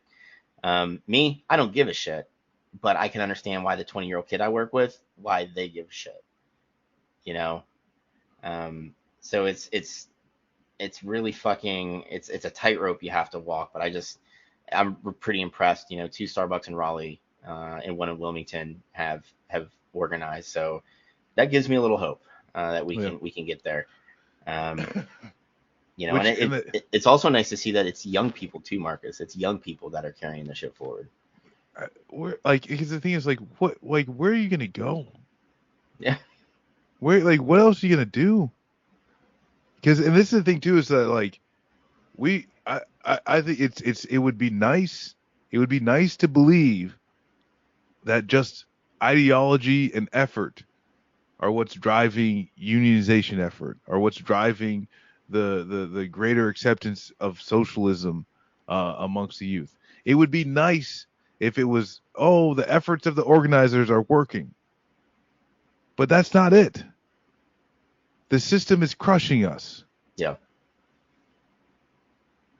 Me, I don't give a shit, but I can understand why the 20-year-old kid I work with, why they give a shit, you know? So it's really fucking, it's a tightrope you have to walk, but I'm pretty impressed. Two Starbucks in Raleigh, and one in Wilmington have organized. So that gives me a little hope, that we yeah. can get there. Um, and Which and it's also nice to see that it's young people too, Marcus. It's young people that are carrying the ship forward. because the thing is where are you gonna go? Yeah, What else are you gonna do? Because and this is the thing too is that I think it would be nice. It would be nice to believe that just ideology and effort are what's driving unionization effort, or what's driving the greater acceptance of socialism amongst the youth. It would be nice if it was, oh, the efforts of the organizers are working, but that's not it. The system is crushing us. yeah,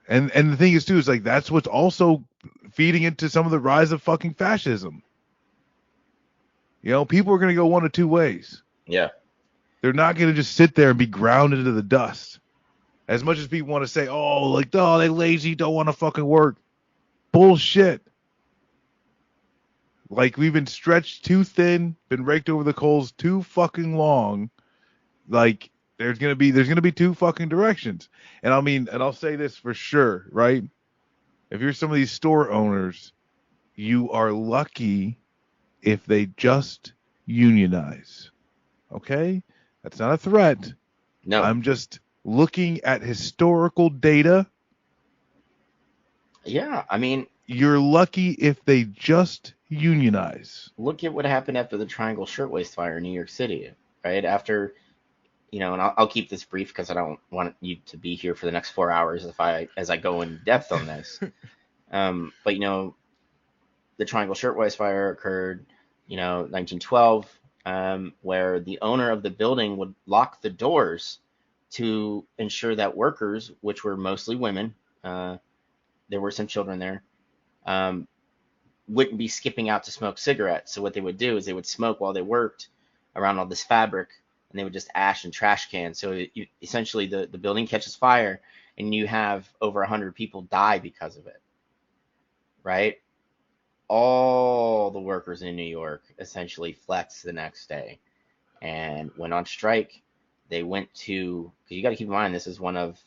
And the thing is too is that's what's also feeding into some of the rise of fucking fascism. People are going to go one of two ways. yeah, They're not going to just sit there and be ground into the dust. As much as people want to say, oh, they lazy, don't want to fucking work. Bullshit. Like, we've been stretched too thin, been raked over the coals too fucking long. Like, there's gonna be two fucking directions. And I mean, and I'll say this for sure, right? If you're some of these store owners, you are lucky if they just unionize. Okay, that's not a threat. No. I'm just looking at historical data. Yeah, I mean, You're lucky if they just unionize. look at what happened after the Triangle Shirtwaist fire in New York City, right? After, and I'll keep this brief because I don't want you to be here for the next 4 hours as I go in depth on this. But the Triangle Shirtwaist fire occurred, 1912, where the owner of the building would lock the doors to ensure that workers, which were mostly women, there were some children there, um, wouldn't be skipping out to smoke cigarettes. So what they would do is they would smoke while they worked around all this fabric, and they would just ash and trash cans. So essentially, the building catches fire, and you have over 100 people die because of it, right? All the workers in New York essentially flexed the next day and went on strike. They went to, because you got to keep in mind, this is one of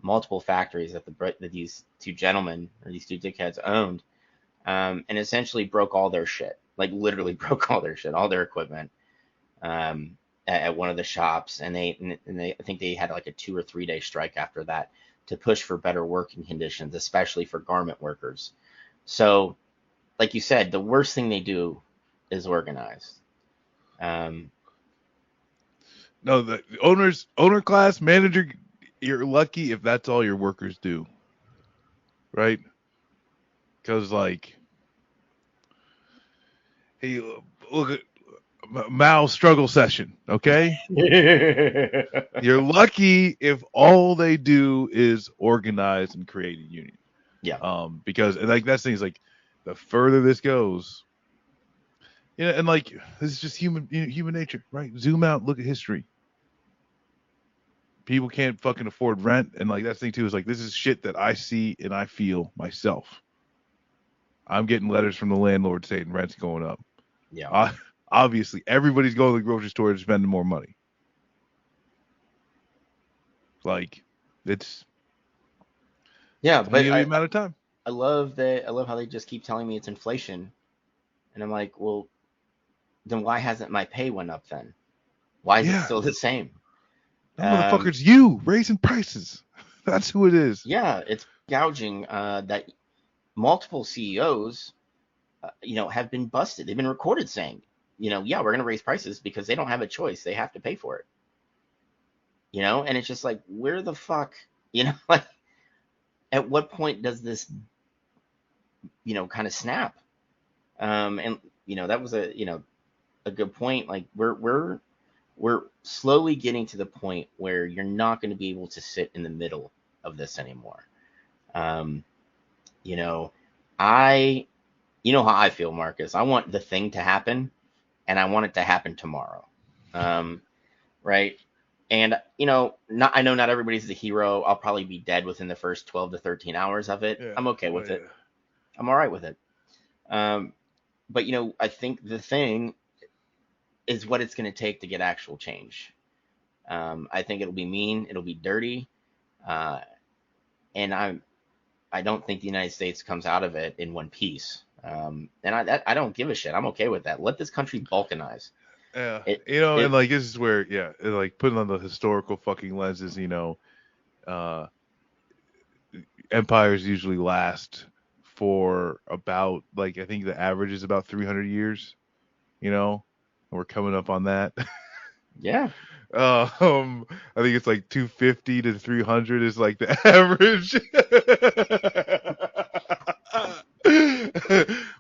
multiple factories that these two gentlemen or these two dickheads owned, and essentially broke all their shit, like literally broke all their shit, all their equipment, at one of the shops, and I think they had like a 2 or 3 day strike after that to push for better working conditions, especially for garment workers. So, like you said, the worst thing they do is organize. Um, No, the owner class manager. You're lucky if that's all your workers do, right? Because like, hey, look at Mao's struggle session. Okay, you're lucky if all they do is organize and create a union. yeah, Because like that's things like the further this goes, and like this is just human nature, right? Zoom out, look at history. People can't fucking afford rent, and like that's the thing too is like this is shit that I see and I feel myself. I'm getting letters from the landlord saying rent's going up. yeah, Uh, Obviously, everybody's going to the grocery store to spend more money. Like it's yeah. it's only But gonna be a matter of time. I love that. I love how they just keep telling me it's inflation, and I'm like, well, then why hasn't my pay went up then? Why is it Yeah, still the same? no Um, motherfuckers, you raising prices. That's who it is. yeah, it's gouging, that multiple CEOs, have been busted. They've been recorded saying, yeah, we're going to raise prices because they don't have a choice. They have to pay for it. And it's just like, where the fuck, like, at what point does this, kind of snap? And that was a good point. Like, we're slowly getting to the point where you're not going to be able to sit in the middle of this anymore. Um, you know, I, how I feel, Marcus. I want the thing to happen, and I want it to happen tomorrow. Um, right? And I know not everybody's the hero. I'll probably be dead within the first 12 to 13 hours of it. Yeah. I'm okay Oh with it. yeah. I'm all right with it. Um, but I think the thing is what it's going to take to get actual change. I think it'll be mean, it'll be dirty, uh, and I don't think the United States comes out of it in one piece. And I don't give a shit. I'm okay with that. Let this country balkanize. Yeah. It And it like this is where, yeah, like putting on the historical fucking lenses, uh, empires usually last for about like I think the average is about 300 years. And we're coming up on that. Yeah. I think it's like 250 to 300 is like the average.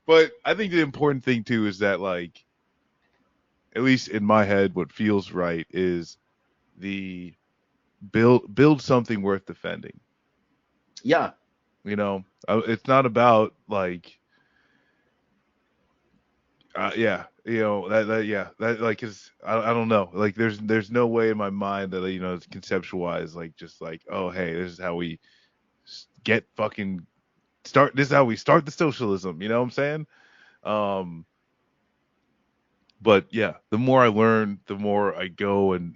But I think the important thing too is that like at least in my head what feels right is the build something worth defending. Yeah. It's not about like yeah, that yeah, that like is I don't know. Like there's no way in my mind that it's conceptualized like just like, oh hey, this is how we get fucking start this is how we start the socialism, you know what I'm saying? Um but yeah, the more I learn, the more I go and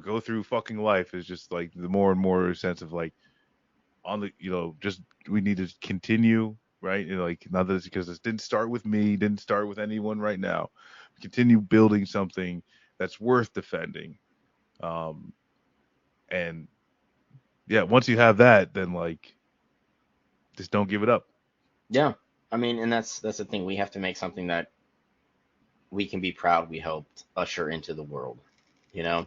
go through fucking life is just like the more and more sense of like on the just we need to continue, right? Like not that it's because this didn't start with me, didn't start with anyone right now. Continue building something that's worth defending. And yeah, once you have that, then like just don't give it up. Yeah. I mean, and that's the thing. We have to make something that we can be proud we helped usher into the world. You know,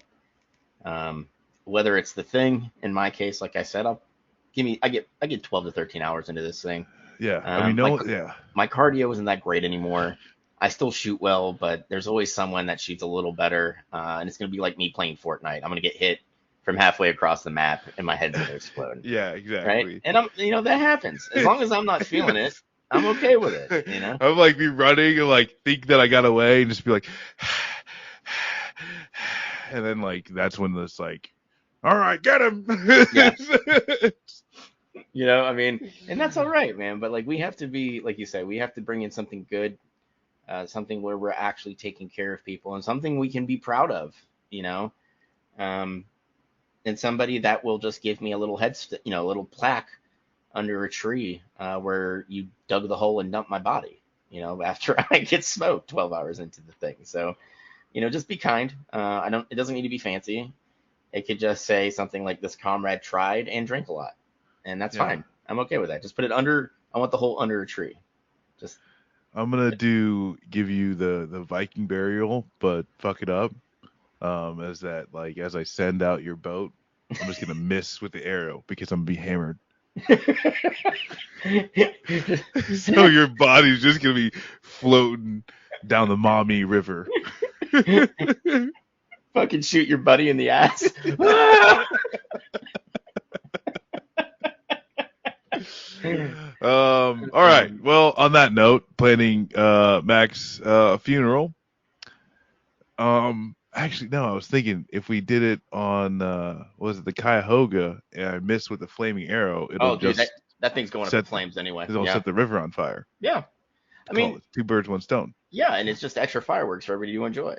um, whether it's the thing. In my case, like I said, I get 12 to 13 hours into this thing. Yeah, I mean, My no, yeah, my cardio isn't that great anymore. I still shoot well, but there's always someone that shoots a little better, and it's gonna be like me playing Fortnite. I'm gonna get hit from halfway across the map, and my head's gonna explode. yeah, Right? exactly. And that happens. As long as I'm not feeling it, I'm okay with it. You know? I'm like be running and like think that I got away and just be like, and then like that's when it's like, all right, get him. Yeah. I mean, and that's all right, man. But like, we have to be, like you said, we have to bring in something good, something where we're actually taking care of people, and something we can be proud of. You know, um, and somebody that will just give me a little a little plaque under a tree where you dug the hole and dumped my body. After I get smoked 12 hours into the thing. So, just be kind. It doesn't need to be fancy. It could just say something like, this comrade tried and drank a lot. And that's Yeah. fine. I'm okay with that. Just put it I want the hole under a tree. Just, I'm gonna give you the Viking burial, but fuck it up. As that like as I send out your boat, I'm just gonna miss with the arrow because I'm gonna be hammered. So your body's just gonna be floating down the Maumee River. fucking shoot your buddy in the ass. All right. Well, on that note, planning Mac's funeral. Actually, no. I was thinking if we did it on was it the Cuyahoga and I missed with the flaming arrow, it'll Oh, dude, just that thing's going up in flames anyway. it'll Yeah. set the river on fire. Yeah. I mean, Two birds, one stone. yeah, and it's just extra fireworks for everybody to enjoy.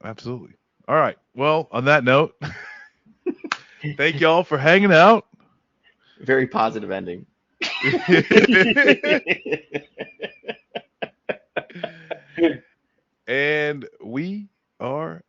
Absolutely. All right. Well, on that note, thank y'all for hanging out. Very positive ending. And we are